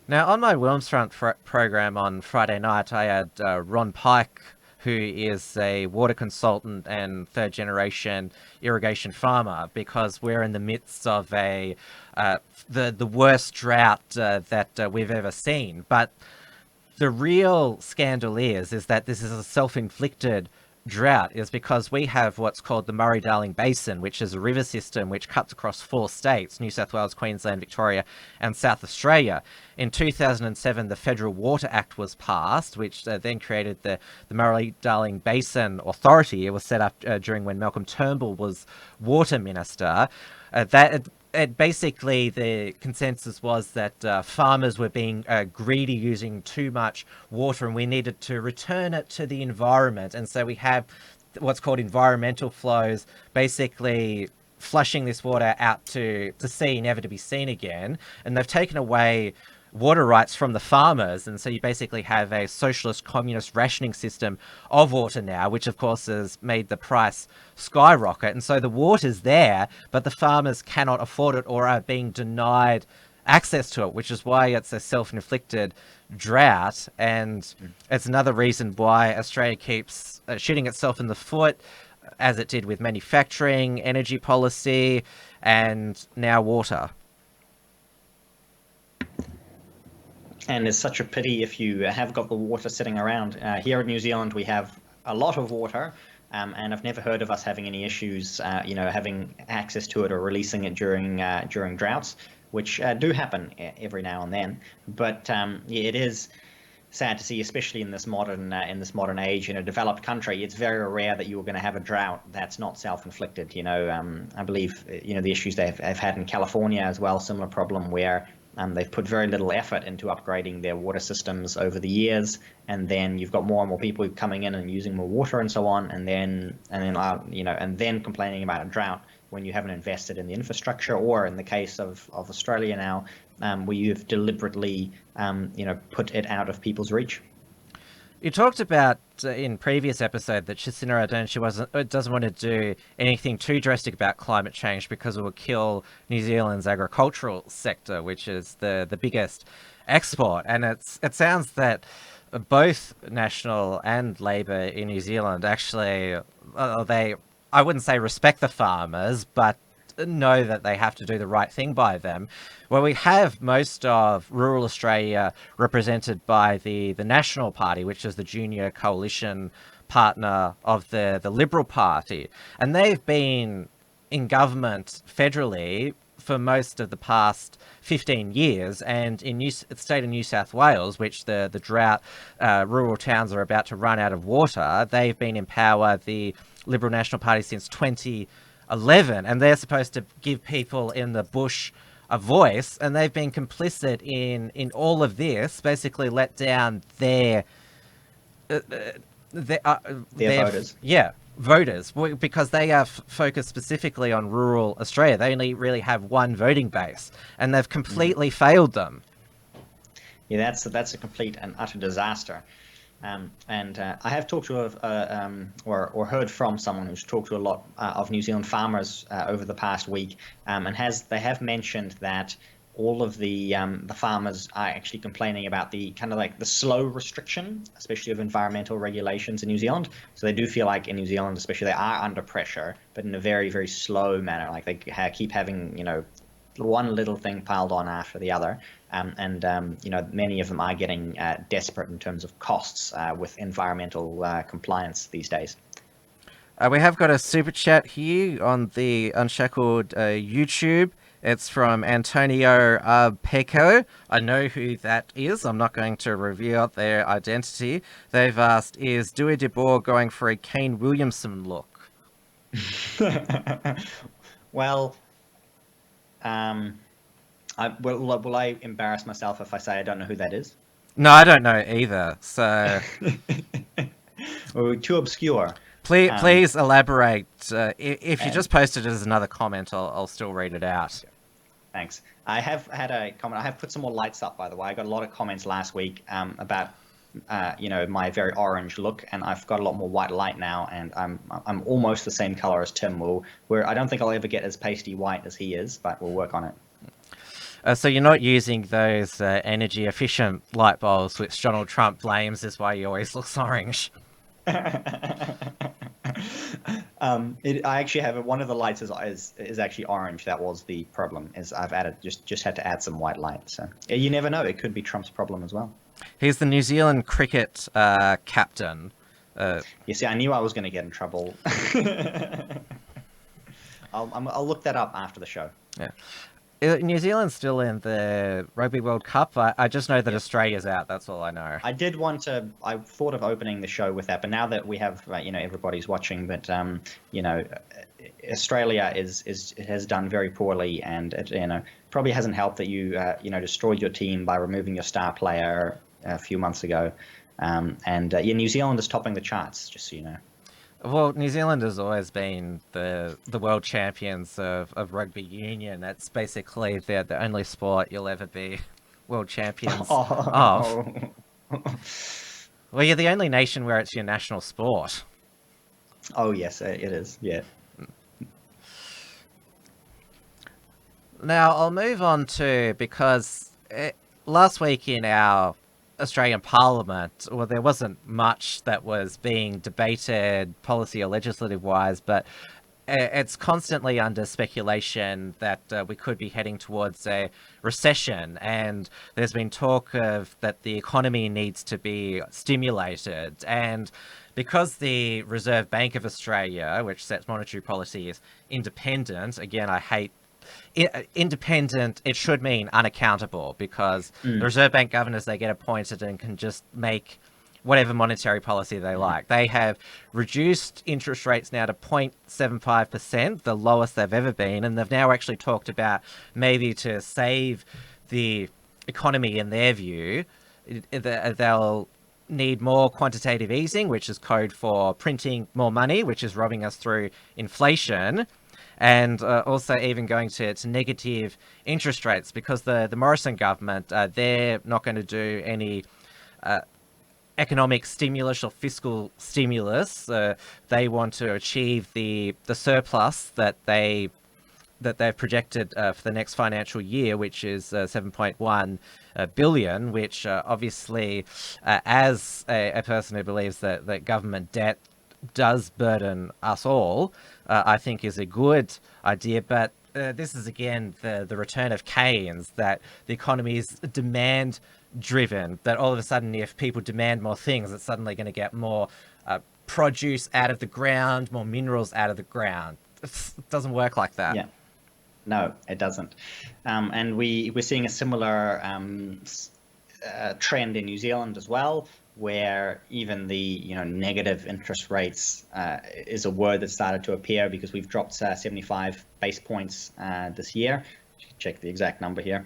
Now, on my Wilmsfront program on Friday night, I had Ron Pike, who is a water consultant and third-generation irrigation farmer, because we're in the midst of the worst drought that we've ever seen. But the real scandal is that this is a self-inflicted drought, is because we have what's called the Murray-Darling Basin, which is a river system which cuts across 4 states, New South Wales, Queensland, Victoria and South Australia. In 2007, the Federal Water Act was passed, which then created the Murray-Darling Basin Authority. It was set up during when Malcolm Turnbull was Water Minister. Basically, the consensus was that farmers were being greedy, using too much water, and we needed to return it to the environment. And so we have what's called environmental flows, basically flushing this water out to sea, never to be seen again. And they've taken away water rights from the farmers, and so you basically have a socialist communist rationing system of water now, which of course has made the price skyrocket. And so the water's there, but the farmers cannot afford it or are being denied access to it, which is why it's a self-inflicted drought. And it's another reason why Australia keeps shooting itself in the foot, as it did with manufacturing, energy policy, and now water. And it's such a pity if you have got the water sitting around. Here in New Zealand, we have a lot of water, and I've never heard of us having any issues, having access to it or releasing it during droughts, which do happen every now and then. But yeah, it is sad to see, especially in this modern age, in a developed country. It's very rare that you're going to have a drought that's not self-inflicted. I believe the issues they've had in California as well, similar problem where they've put very little effort into upgrading their water systems over the years, and then you've got more and more people coming in and using more water and so on, and then complaining about a drought when you haven't invested in the infrastructure, or in the case of Australia now, where you've deliberately put it out of people's reach. You talked about in previous episode that Jacinda Ardern doesn't want to do anything too drastic about climate change because it will kill New Zealand's agricultural sector, which is the biggest export. And it sounds that both National and Labor in New Zealand actually, I wouldn't say respect the farmers, but know that they have to do the right thing by them. Well, we have most of rural Australia represented by the National Party, which is the junior coalition partner of the Liberal Party. And they've been in government federally for most of the past 15 years. And in the state of New South Wales, which the drought, rural towns are about to run out of water, they've been in power, the Liberal National Party, since 2011, and they're supposed to give people in the bush a voice, and they've been complicit in all of this, basically let down their voters. Yeah, voters, because they are focused specifically on rural Australia. They only really have one voting base, and they've completely failed them. Yeah, that's a complete and utter disaster. And I have talked to or heard from someone who's talked to a lot of New Zealand farmers over the past week, and they have mentioned that all of the farmers are actually complaining about the kind of like the slow restriction, especially of environmental regulations in New Zealand. So they do feel like in New Zealand, especially, they are under pressure, but in a very, very slow manner. Like they keep having one little thing piled on after the other. Many of them are getting desperate in terms of costs with environmental compliance these days. We have got a super chat here on the Unshackled YouTube. It's from Antonio Pecco. I know who that is. I'm not going to reveal their identity. They've asked, is Dewey De Boer going for a Kane Williamson look? Well, will I embarrass myself if I say I don't know who that is? No, I don't know either. So Or too obscure. please elaborate. If you And just posted it as another comment, I'll still read it out. thanks. I have had a comment. I have put some more lights up, by the way. I got a lot of comments last week about my very orange look, and I've got a lot more white light now, and I'm almost the same color as Tim. Where I don't think I'll ever get as pasty white as he is, but we'll work on it. So you're not using those energy efficient light bulbs, which Donald Trump blames is why he always looks orange. I actually have one of the lights is actually orange. That was the problem. Is I've added just had to add some white light. So you never know. It could be Trump's problem as well. He's the New Zealand cricket captain. You see, I knew I was going to get in trouble. I'll look that up after the show. Yeah. New Zealand's still in the Rugby World Cup. I just know that Australia's out. That's all I know. I thought of opening the show with that, but now that we have, everybody's watching, but Australia has done very poorly, and it, probably hasn't helped that you destroyed your team by removing your star player a few months ago, New Zealand is topping the charts, just so you know. Well, New Zealand has always been the world champions of rugby union. That's basically the only sport you'll ever be world champions of. Well, you're the only nation where it's your national sport. Oh, yes, it is, yeah. Now, I'll move on to, because last week in our Australian Parliament, well, there wasn't much that was being debated policy or legislative wise, but it's constantly under speculation that we could be heading towards a recession, and there's been talk of that the economy needs to be stimulated, and because the Reserve Bank of Australia, which sets monetary policy, is independent, again, I hate independent, it should mean unaccountable, because the Reserve Bank governors, they get appointed and can just make whatever monetary policy they like. They have reduced interest rates now to 0.75%, the lowest they've ever been, and they've now actually talked about maybe to save the economy, in their view, they'll need more quantitative easing, which is code for printing more money, which is robbing us through inflation, and also even going to negative interest rates, because the Morrison government, they're not going to do any economic stimulus or fiscal stimulus. They want to achieve the surplus that they've projected for the next financial year, which is 7.1 billion, which obviously, as a person who believes that government debt does burden us all, I think is a good idea. But this is, again, the return of Keynes, that the economy is demand driven, that all of a sudden, if people demand more things, it's suddenly going to get more produce out of the ground, more minerals out of the ground. It doesn't work like that. Yeah. No, it doesn't. And we're seeing a similar trend in New Zealand as well, where even the negative interest rates is a word that started to appear, because we've dropped 75 base points this year. Check the exact number here.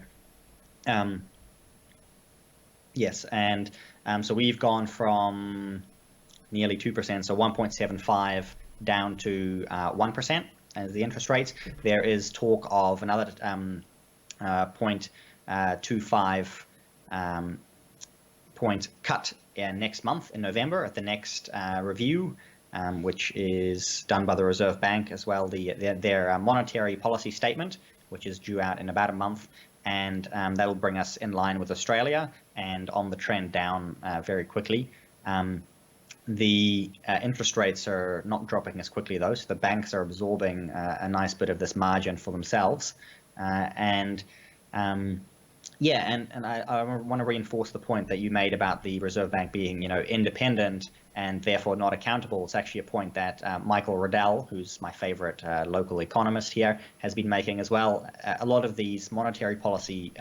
Yes, and so we've gone from nearly 2%, so 1.75 down to 1% as the interest rates. There is talk of another 0.25 point cut next month in November at the next review, which is done by the Reserve Bank as well. Their monetary policy statement, which is due out in about a month, and that'll bring us in line with Australia and on the trend down very quickly. The interest rates are not dropping as quickly, though, so the banks are absorbing a nice bit of this margin for themselves. Yeah, and I want to reinforce the point that you made about the Reserve Bank being, independent and therefore not accountable. It's actually a point that Michael Riddell, who's my favorite local economist here, has been making as well. A lot of these monetary policy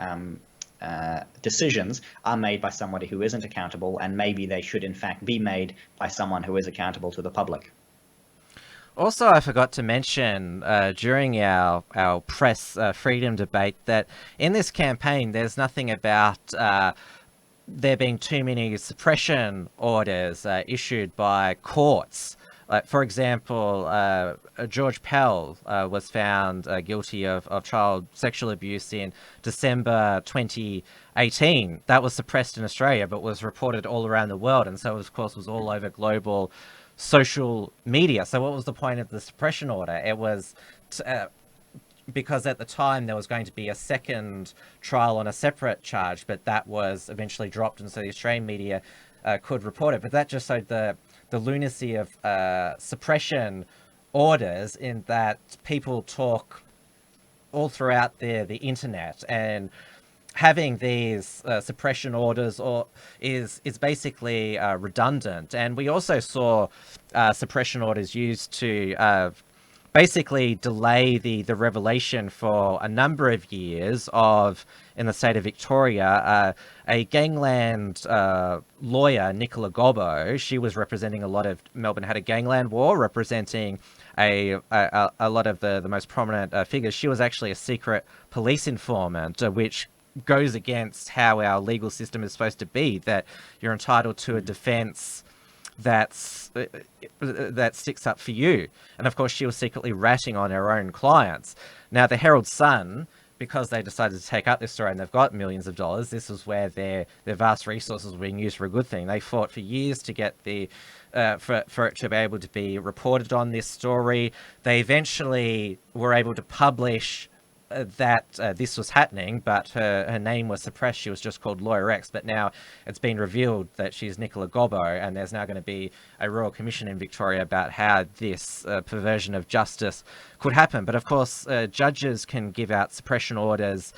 decisions are made by somebody who isn't accountable, and maybe they should in fact be made by someone who is accountable to the public. Also, I forgot to mention during our press freedom debate that in this campaign, there's nothing about there being too many suppression orders issued by courts. Like, for example, George Pell was found guilty of child sexual abuse in December 2018. That was suppressed in Australia, but was reported all around the world, and so, of course, was all over global social media. So what was the point of the suppression order? It was because at the time there was going to be a second trial on a separate charge, but that was eventually dropped, and so the Australian media could report it. But that just showed the lunacy of suppression orders, in that people talk all throughout the internet, and having these suppression orders is basically redundant. And we also saw suppression orders used to basically delay the revelation for a number of years of, in the state of Victoria, a gangland lawyer, Nicola Gobbo. She was representing a lot of, Melbourne had a gangland war, representing a lot of the most prominent figures. She was actually a secret police informant, which goes against how our legal system is supposed to be, that you're entitled to a defense that sticks up for you. And of course, she was secretly ratting on her own clients. Now, the Herald Sun, because they decided to take up this story and they've got millions of dollars, this was where their vast resources were being used for a good thing. They fought for years to get the for it to be able to be reported on, this story. They eventually were able to publish that this was happening, but her name was suppressed. She was just called Lawyer X, but now it's been revealed that she's Nicola Gobbo, and there's now going to be a Royal Commission in Victoria about how this perversion of justice could happen. But of course, judges can give out suppression orders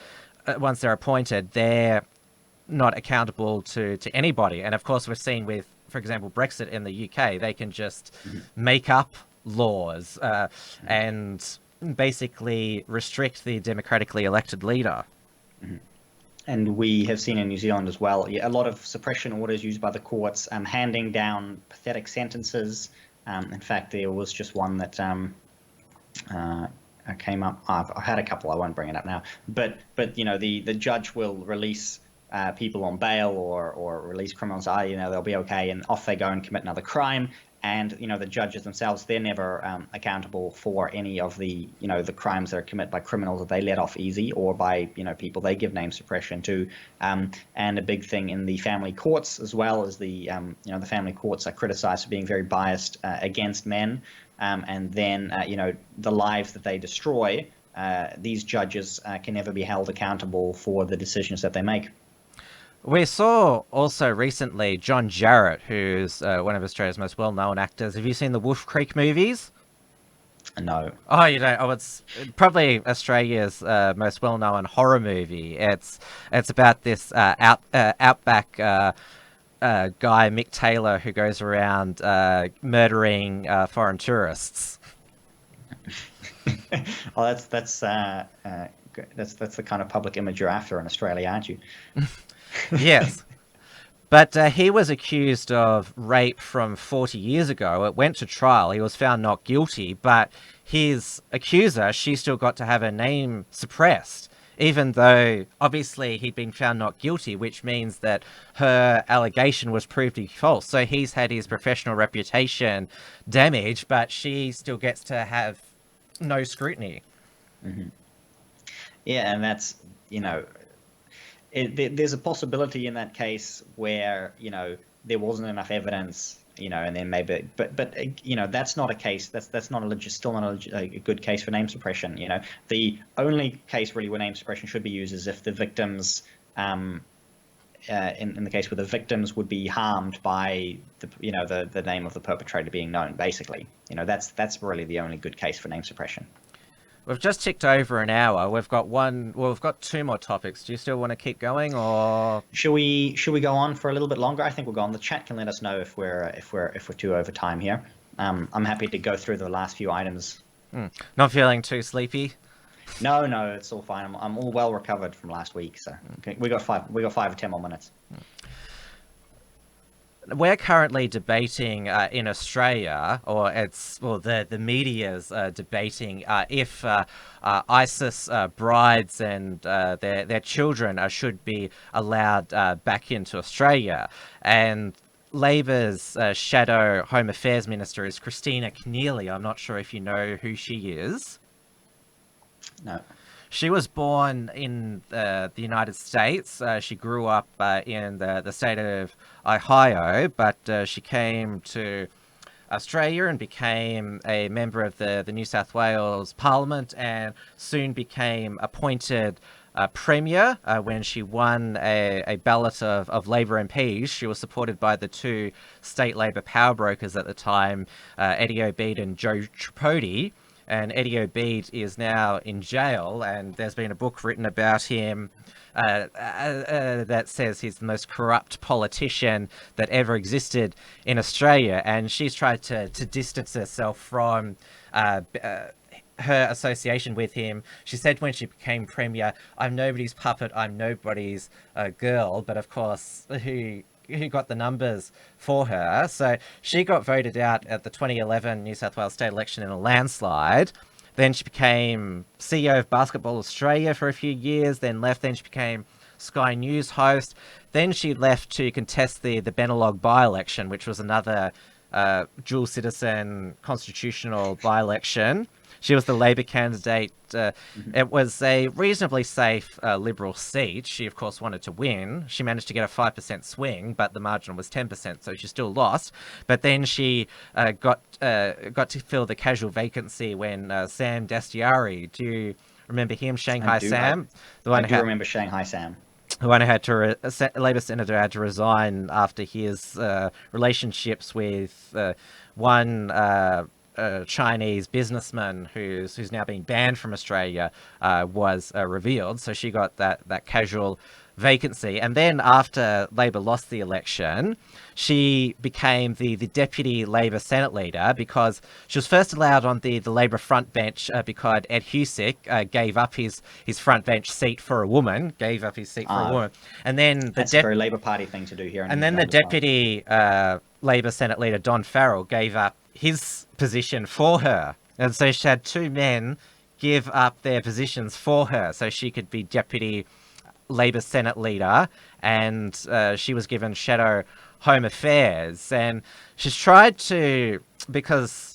once they're appointed. They're not accountable to anybody. And of course, we've seen with, for example, Brexit in the UK, they can just make up laws and basically restrict the democratically elected leader. And we have seen in New Zealand as well, a lot of suppression orders used by the courts, handing down pathetic sentences. In fact, there was just one that came up. I've had a couple. I won't bring it up now. But the judge will release people on bail or release criminals. They'll be okay, and off they go and commit another crime. And the judges themselves, they're never accountable for any of the the crimes that are committed by criminals that they let off easy, or by people they give name suppression to. And a big thing in the family courts as well is the family courts are criticised for being very biased against men, and then the lives that they destroy. These judges can never be held accountable for the decisions that they make. We saw also recently John Jarratt, who's one of Australia's most well-known actors. Have you seen the Wolf Creek movies? No. Oh, you don't? Oh, it's probably Australia's most well-known horror movie. It's about this outback guy, Mick Taylor, who goes around murdering foreign tourists. Oh, that's the kind of public image you're after in Australia, aren't you? Yes. But he was accused of rape from 40 years ago. It went to trial. He was found not guilty, but his accuser, she still got to have her name suppressed, even though obviously he'd been found not guilty, which means that her allegation was proved to be false. So he's had his professional reputation damaged, but she still gets to have no scrutiny. Mm-hmm. Yeah, and that's, there's a possibility in that case where there wasn't enough evidence, and then maybe, but that's not a case. That's not still not a good case for name suppression. The only case really where name suppression should be used is if the victims, in the case where the victims would be harmed by the name of the perpetrator being known. Basically, that's really the only good case for name suppression. We've just ticked over an hour. We've got we've got two more topics. Do you still want to keep going, or Should we go on for a little bit longer? I think we'll go on. The chat can let us know if we're too over time here. I'm happy to go through the last few items. not feeling too sleepy? No, it's all fine. I'm all well recovered from last week, so okay, we got 5 or 10 more minutes. We're currently debating in Australia, or the media's debating if ISIS brides and their children should be allowed back into Australia. And Labor's shadow Home Affairs Minister is Christina Keneally. I'm not sure if you know who she is. No. She was born in the United States. She grew up in the state of Ohio, but she came to Australia and became a member of the New South Wales Parliament, and soon became appointed Premier when she won a ballot of Labor MPs. She was supported by the two state Labor power brokers at the time, Eddie Obeid and Joe Tripodi. And Eddie Obeid is now in jail, and there's been a book written about him that says he's the most corrupt politician that ever existed in Australia. And she's tried to distance herself from her association with him. She said when she became Premier, "I'm nobody's puppet, I'm nobody's girl," but of course, who got the numbers for her. So she got voted out at the 2011 New South Wales state election in a landslide. Then she became CEO of Basketball Australia for a few years, then left. Then she became Sky News host. Then she left to contest the Benelog by-election, which was another dual citizen constitutional by-election. She was the Labor candidate. It was a reasonably safe Liberal seat. She, of course, wanted to win. She managed to get a 5% swing, but the margin was 10%, so she still lost. But then she got to fill the casual vacancy when Sam Dastyari, do you remember him, Shanghai Sam? I do remember Shanghai Sam. The one who had to Labor senator had to resign after his relationships with one Chinese businessman who's now been banned from Australia was revealed. So she got that casual vacancy. And then after Labor lost the election, she became the deputy Labor Senate leader, because she was first allowed on the Labor front bench because Ed Husic gave up his front bench seat for a woman, And then that's a very Labor Party thing to do here. And then the deputy Labor Senate leader, Don Farrell, gave up his position for her. And so she had two men give up their positions for her so she could be deputy Labor Senate leader, and she was given shadow Home Affairs. And she's tried to, because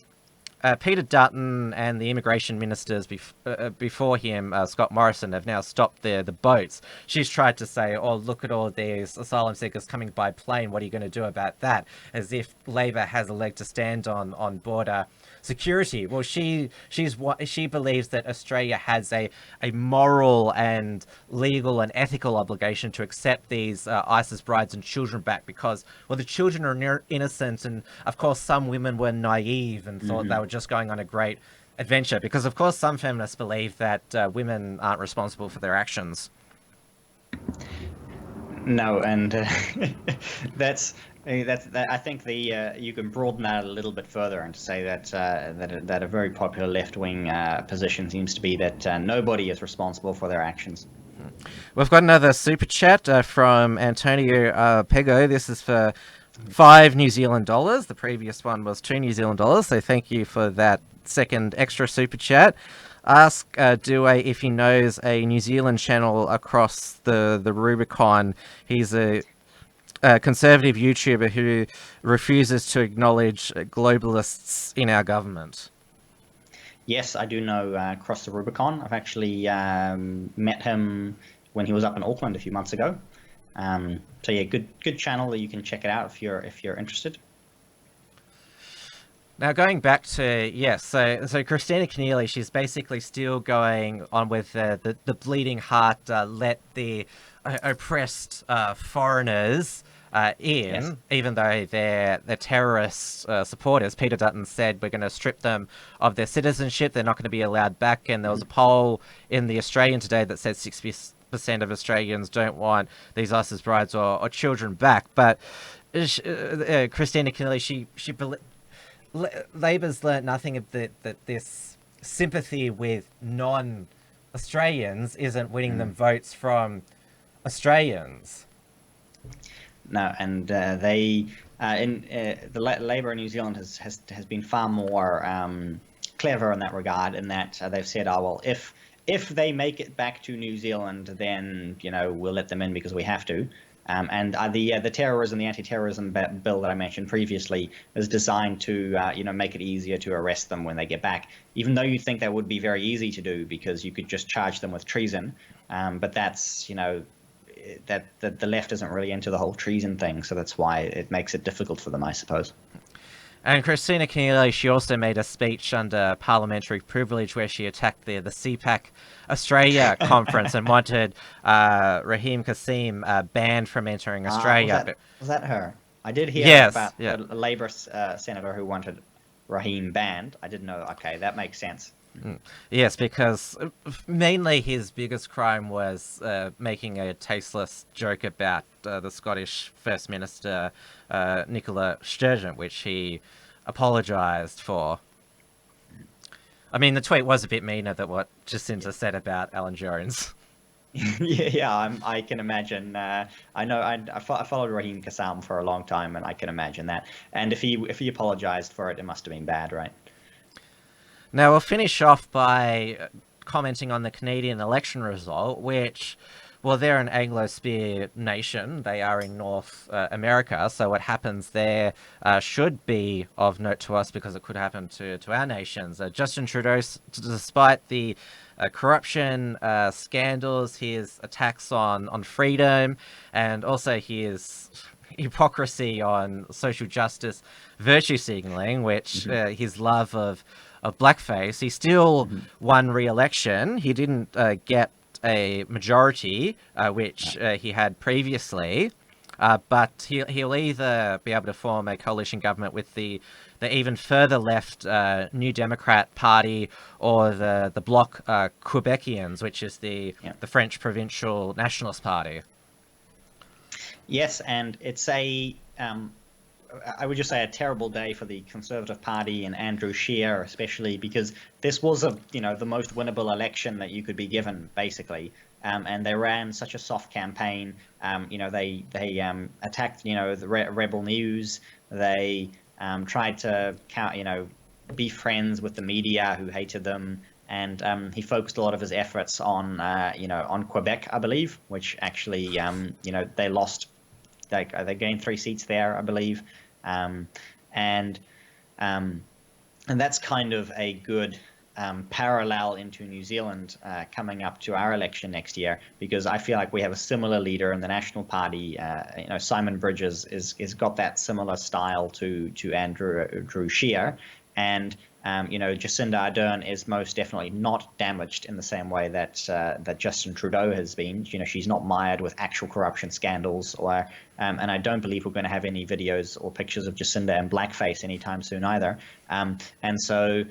Peter Dutton and the immigration ministers before him, Scott Morrison, have now stopped the boats. She's tried to say, "Oh, look at all these asylum seekers coming by plane. What are you going to do about that?" As if Labor has a leg to stand on border security. Well, she believes that Australia has a moral and legal and ethical obligation to accept these ISIS brides and children back, because, well, the children are innocent, and of course some women were naive and thought they were just going on a great adventure, because of course some feminists believe that women aren't responsible for their actions. No, and I think you can broaden that a little bit further and to say that a very popular left-wing position seems to be that nobody is responsible for their actions. We've got another super chat from Antonio Pego. This is for $5 New Zealand. The previous one was $2 New Zealand. So thank you for that second extra super chat. Ask Due if he knows a New Zealand channel across the Rubicon. He's a conservative YouTuber who refuses to acknowledge globalists in our government. Yes, I do know Cross the Rubicon. I've actually met him when he was up in Auckland a few months ago. So yeah, good channel. You can check it out if you're interested. Now, going back to, so Christina Keneally, she's basically still going on with the bleeding heart, let the oppressed foreigners Yes. even though they're terrorist supporters. Peter Dutton said we're going to strip them of their citizenship. They're not going to be allowed back. And there was a poll in the Australian today that said 60% of Australians don't want these ISIS brides or children back. But Christina Keneally, Labor's learnt nothing of that this sympathy with non-Australians isn't winning them votes from Australians. No, and they the Labor in New Zealand has been far more clever in that regard. In that they've said, oh well, if they make it back to New Zealand, then we'll let them in because we have to. And the terrorism, the anti-terrorism bill that I mentioned previously is designed to make it easier to arrest them when they get back. Even though you'd think that would be very easy to do because you could just charge them with treason, but that's that the left isn't really into the whole treason thing, so that's why it makes it difficult for them, I suppose. And Christina Keneally, she also made a speech under parliamentary privilege where she attacked the CPAC Australia conference and wanted Raheem Kassim banned from entering Australia. Was that her? I did hear about a Labor senator who wanted Raheem banned. I didn't know. Okay, that makes sense. Yes, because mainly his biggest crime was making a tasteless joke about the Scottish First Minister Nicola Sturgeon, which he apologised for. I mean, the tweet was a bit meaner than what Jacinta said about Alan Jones. I can imagine. I know I followed Raheem Kassam for a long time, and I can imagine that. And if he apologised for it, it must have been bad, right? Now, we'll finish off by commenting on the Canadian election result, which, well, they're an Anglo-Spear nation. They are in North America, so what happens there should be of note to us because it could happen to our nations. Justin Trudeau, despite the corruption scandals, his attacks on freedom, and also his hypocrisy on social justice virtue signalling, which his love of blackface, he still won re-election. He didn't get a majority, which he had previously, but he'll either be able to form a coalition government with the even further left New Democrat Party or the Bloc Quebecians, which is the French Provincial Nationalist Party. Yes, and it's I would just say a terrible day for the Conservative Party and Andrew Scheer, especially because this was the most winnable election that you could be given, basically. And they ran such a soft campaign. They attacked the Rebel News. They tried to be friends with the media who hated them. And he focused a lot of his efforts on on Quebec, I believe, which actually they lost. They gained 3 seats there, I believe, and that's kind of a good parallel into New Zealand coming up to our election next year, because I feel like we have a similar leader in the National Party. Simon Bridges is got that similar style to Andrew Scheer, and Jacinda Ardern is most definitely not damaged in the same way that Justin Trudeau has been. She's not mired with actual corruption scandals, and I don't believe we're going to have any videos or pictures of Jacinda in blackface anytime soon either. And so,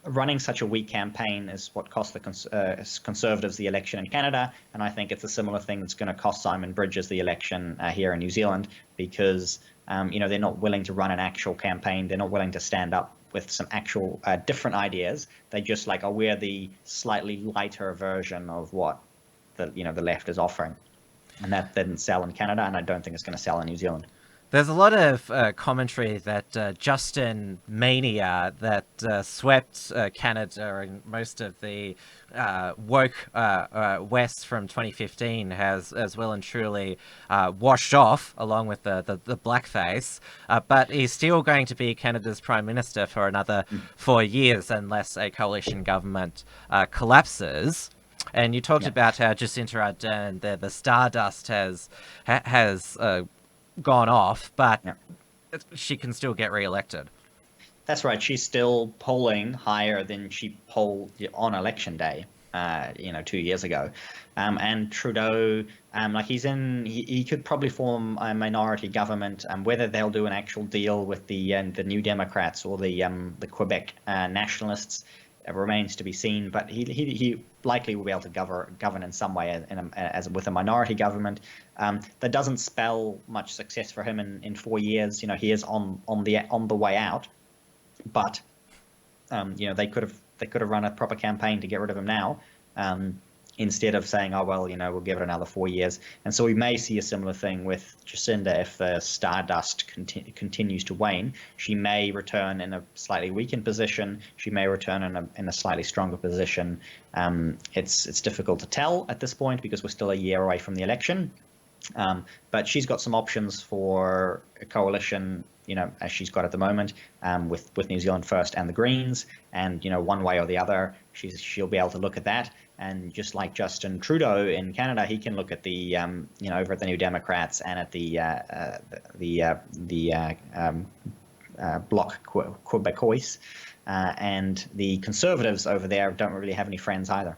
running such a weak campaign is what cost the Conservatives the election in Canada, and I think it's a similar thing that's going to cost Simon Bridges the election here in New Zealand, because they're not willing to run an actual campaign. They're not willing to stand up with some actual different ideas. They just we're the slightly lighter version of what the left is offering, and that didn't sell in Canada, and I don't think it's going to sell in New Zealand. There's a lot of commentary that Justin Mania that swept Canada and most of the woke West from 2015 has well and truly washed off, along with the blackface. But he's still going to be Canada's Prime Minister for another 4 years unless a coalition government collapses. And you talked about how Jacinta Ardern, the Stardust has gone off, but she can still get re-elected. That's right. She's still polling higher than she polled on election day. 2 years ago. And Trudeau, like he could probably form a minority government. Whether they'll do an actual deal with the New Democrats or the Quebec nationalists remains to be seen. But he likely will be able to govern in some way as with a minority government. That doesn't spell much success for him in 4 years. He is on the way out, but they could have run a proper campaign to get rid of him now, instead of saying, oh well, we'll give it another 4 years. And so we may see a similar thing with Jacinda if the stardust continues to wane. She may return in a slightly weakened position. She may return in a slightly stronger position. It's difficult to tell at this point because we're still a year away from the election. But she's got some options for a coalition, as she's got at the moment, with New Zealand First and the Greens, and one way or the other, she'll be able to look at that. And just like Justin Trudeau in Canada, he can look at the over at the New Democrats and at the Bloc Québécois, and the Conservatives over there don't really have any friends either.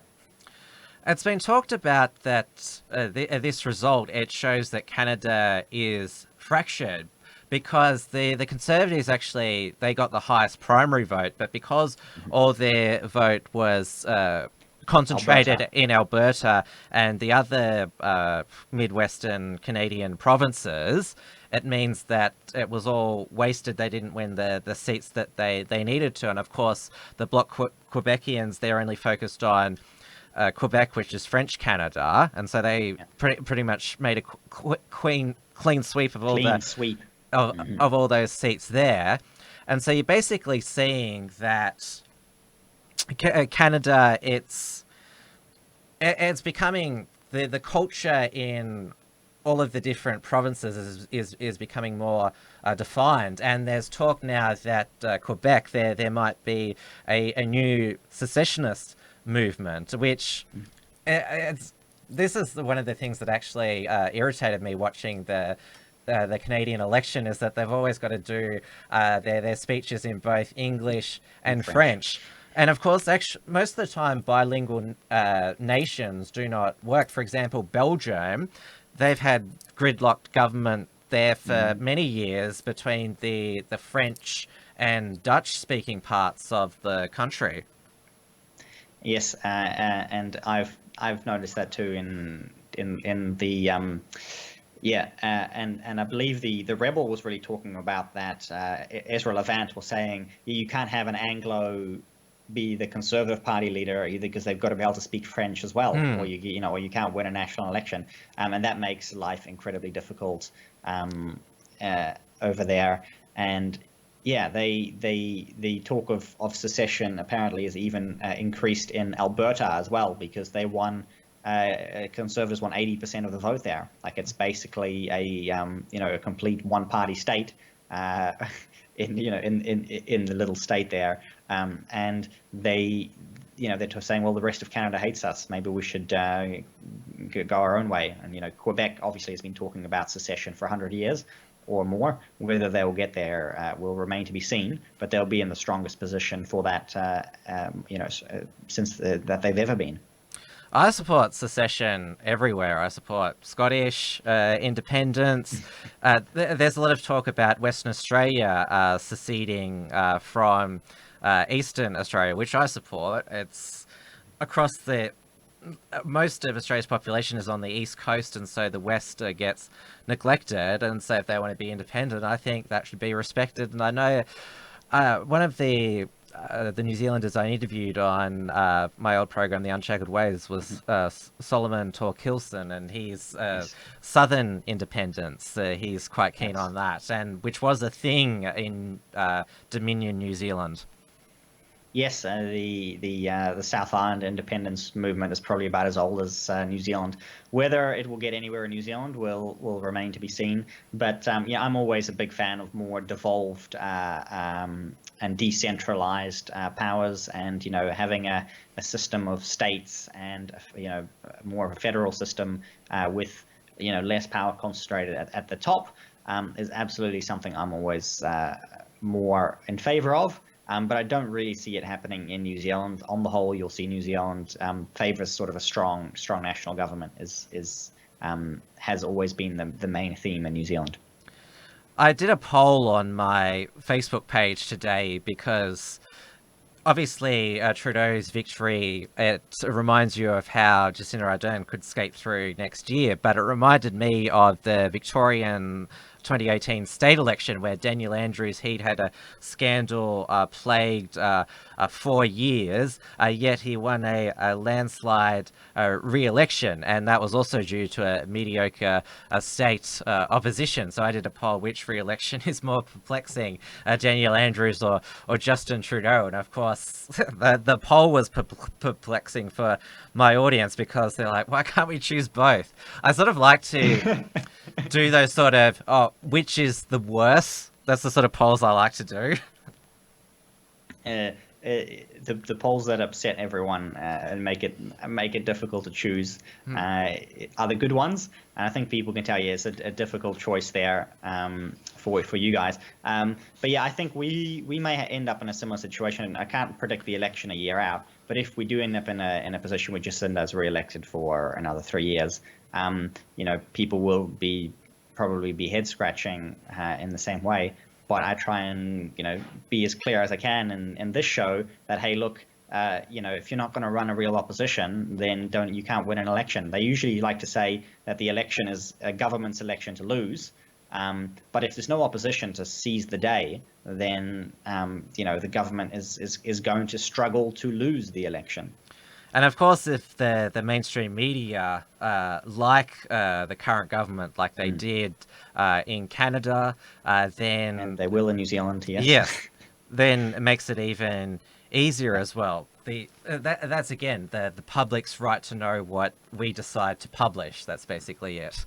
It's been talked about that this result, it shows that Canada is fractured because the Conservatives actually, they got the highest primary vote, but because all their vote was concentrated in Alberta and the other Midwestern Canadian provinces, it means that it was all wasted. They didn't win the seats that they needed to. And of course, the Bloc Quebecians, they're only focused on Quebec, which is French Canada, and so they pretty much made a clean sweep of all of all those seats there. And so you're basically seeing that Canada, it's becoming the culture in all of the different provinces is becoming more defined, and there's talk now that Quebec there might be a new secessionist movement, which this is one of the things that actually irritated me watching the Canadian election, is that they've always got to do their speeches in both English and French. And of course, actually, most of the time, bilingual nations do not work. For example, Belgium, they've had gridlocked government there for many years between the French and Dutch-speaking parts of the country. Yes, and I've noticed that too in the and I believe the Rebel was really talking about that. Ezra Levant was saying you can't have an Anglo be the Conservative Party leader either, because they've got to be able to speak French as well, or or you can't win a national election, and that makes life incredibly difficult over there. And the talk of secession apparently is even increased in Alberta as well, because they won. Conservatives won 80% of the vote there. Like, it's basically a complete one-party state in the little state there, and they're saying, well, the rest of Canada hates us. Maybe we should go our own way. And Quebec obviously has been talking about secession for 100 years or more. Whether they will get there will remain to be seen, but they'll be in the strongest position for that, since that they've ever been. I support secession everywhere. I support Scottish independence. There's a lot of talk about Western Australia seceding from Eastern Australia, which I support. It's across most of Australia's population is on the east coast, and so the west gets neglected. And so if they want to be independent, I think that should be respected. And I know one of the New Zealanders I interviewed on my old program, The Unshackled Ways, was Solomon Torkilson, and he's Southern independence. He's quite keen on that, and which was a thing in Dominion New Zealand. Yes, the South Island independence movement is probably about as old as New Zealand. Whether it will get anywhere in New Zealand will remain to be seen. But I'm always a big fan of more devolved and decentralized powers, and having a system of states and more of a federal system with less power concentrated at the top is absolutely something I'm always more in favor of. But I don't really see it happening in New Zealand. On the whole, you'll see New Zealand favours sort of a strong national government. Has always been the main theme in New Zealand. I did a poll on my Facebook page today because obviously Trudeau's victory, it reminds you of how Jacinda Ardern could skate through next year, but it reminded me of the Victorian 2018 state election where Daniel Andrews, he'd had a scandal plagued 4 years, yet he won a landslide re-election, and that was also due to a mediocre state opposition. So I did a poll, which re-election is more perplexing, Daniel Andrews or Justin Trudeau? And of course, the poll was perplexing for my audience because they're like, why can't we choose both? I sort of like to do those sort of, which is the worst? That's the sort of polls I like to do. The polls that upset everyone and make it difficult to choose are the good ones, and I think people can tell you it's a difficult choice there for you guys. But yeah, I think we may end up in a similar situation. I can't predict the election a year out, but if we do end up in a position where Jacinda is re-elected for another 3 years, people will probably be head scratching in the same way. But I try and be as clear as I can in this show that, hey, look, if you're not going to run a real opposition, then you can't win an election. They usually like to say that the election is a government's election to lose. But if there's no opposition to seize the day, then the government is going to struggle to lose the election. And of course, if the mainstream media, like the current government, like they did in Canada, then... And they will in New Zealand, yes. Yes, then it makes it even easier as well. That's, again, the public's right to know what we decide to publish. That's basically it.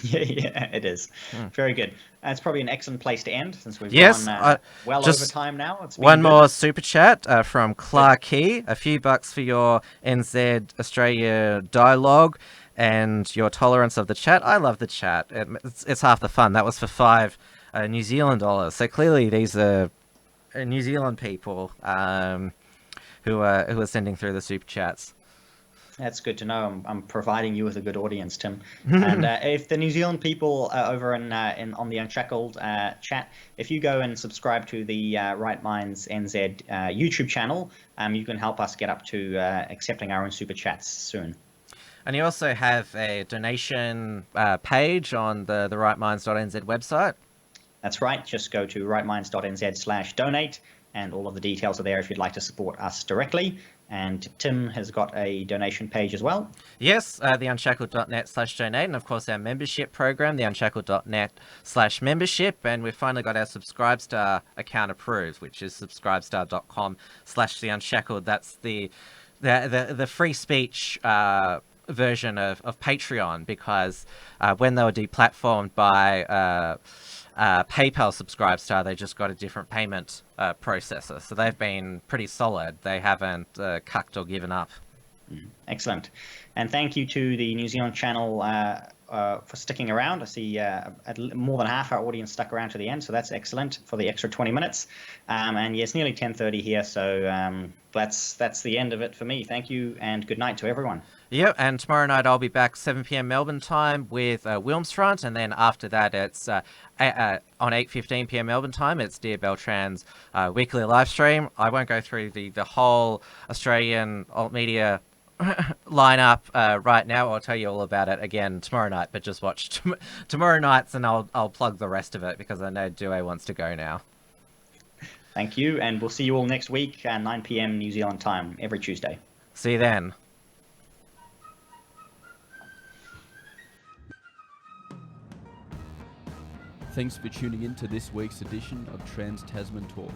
Yeah, it is. Very good. It's probably an excellent place to end since we've gone well over time now. It's been one good. more super chat from Clarkey. A few bucks for your NZ Australia dialogue and your tolerance of the chat. I love the chat. It's half the fun. That was for 5 New Zealand dollars. So clearly these are New Zealand people who are sending through the super chats. That's good to know. I'm providing you with a good audience, Tim. And if the New Zealand people over on the Unshackled chat, if you go and subscribe to the Right Minds NZ YouTube channel, you can help us get up to accepting our own super chats soon. And you also have a donation page on the rightminds.nz website. That's right. Just go to rightminds.nz/donate, and all of the details are there if you'd like to support us directly. And Tim has got a donation page as well. Yes, the unshackled.net/donate, and of course our membership program, the unshackled.net/membership, and we've finally got our Subscribestar account approved, which is subscribestar.com/theunshackled. That's the free speech version of Patreon, because when they were deplatformed by PayPal Subscribestar, they just got a different payment processor. So they've been pretty solid. They haven't cucked or given up. Excellent. And thank you to the New Zealand channel for sticking around. I see more than half our audience stuck around to the end, so that's excellent for the extra 20 minutes. And yeah, it's nearly 10:30 here, so that's the end of it for me. Thank you, and good night to everyone. Yeah, and tomorrow night I'll be back 7 p.m. Melbourne time with Wilmsfront, and then after that it's on 8:15 p.m. Melbourne time, it's Dear Beltran's weekly live stream. I won't go through the whole Australian alt media lineup right now. I'll tell you all about it again tomorrow night, but just watch tomorrow nights, and I'll plug the rest of it because I know Due wants to go now. Thank you, and we'll see you all next week at 9 p.m. New Zealand time every Tuesday. See you then. Thanks for tuning in to this week's edition of Trans-Tasman Talk.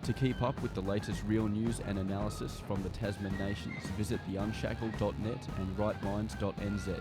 To keep up with the latest real news and analysis from the Tasman nations, visit theunshackled.net and rightminds.nz.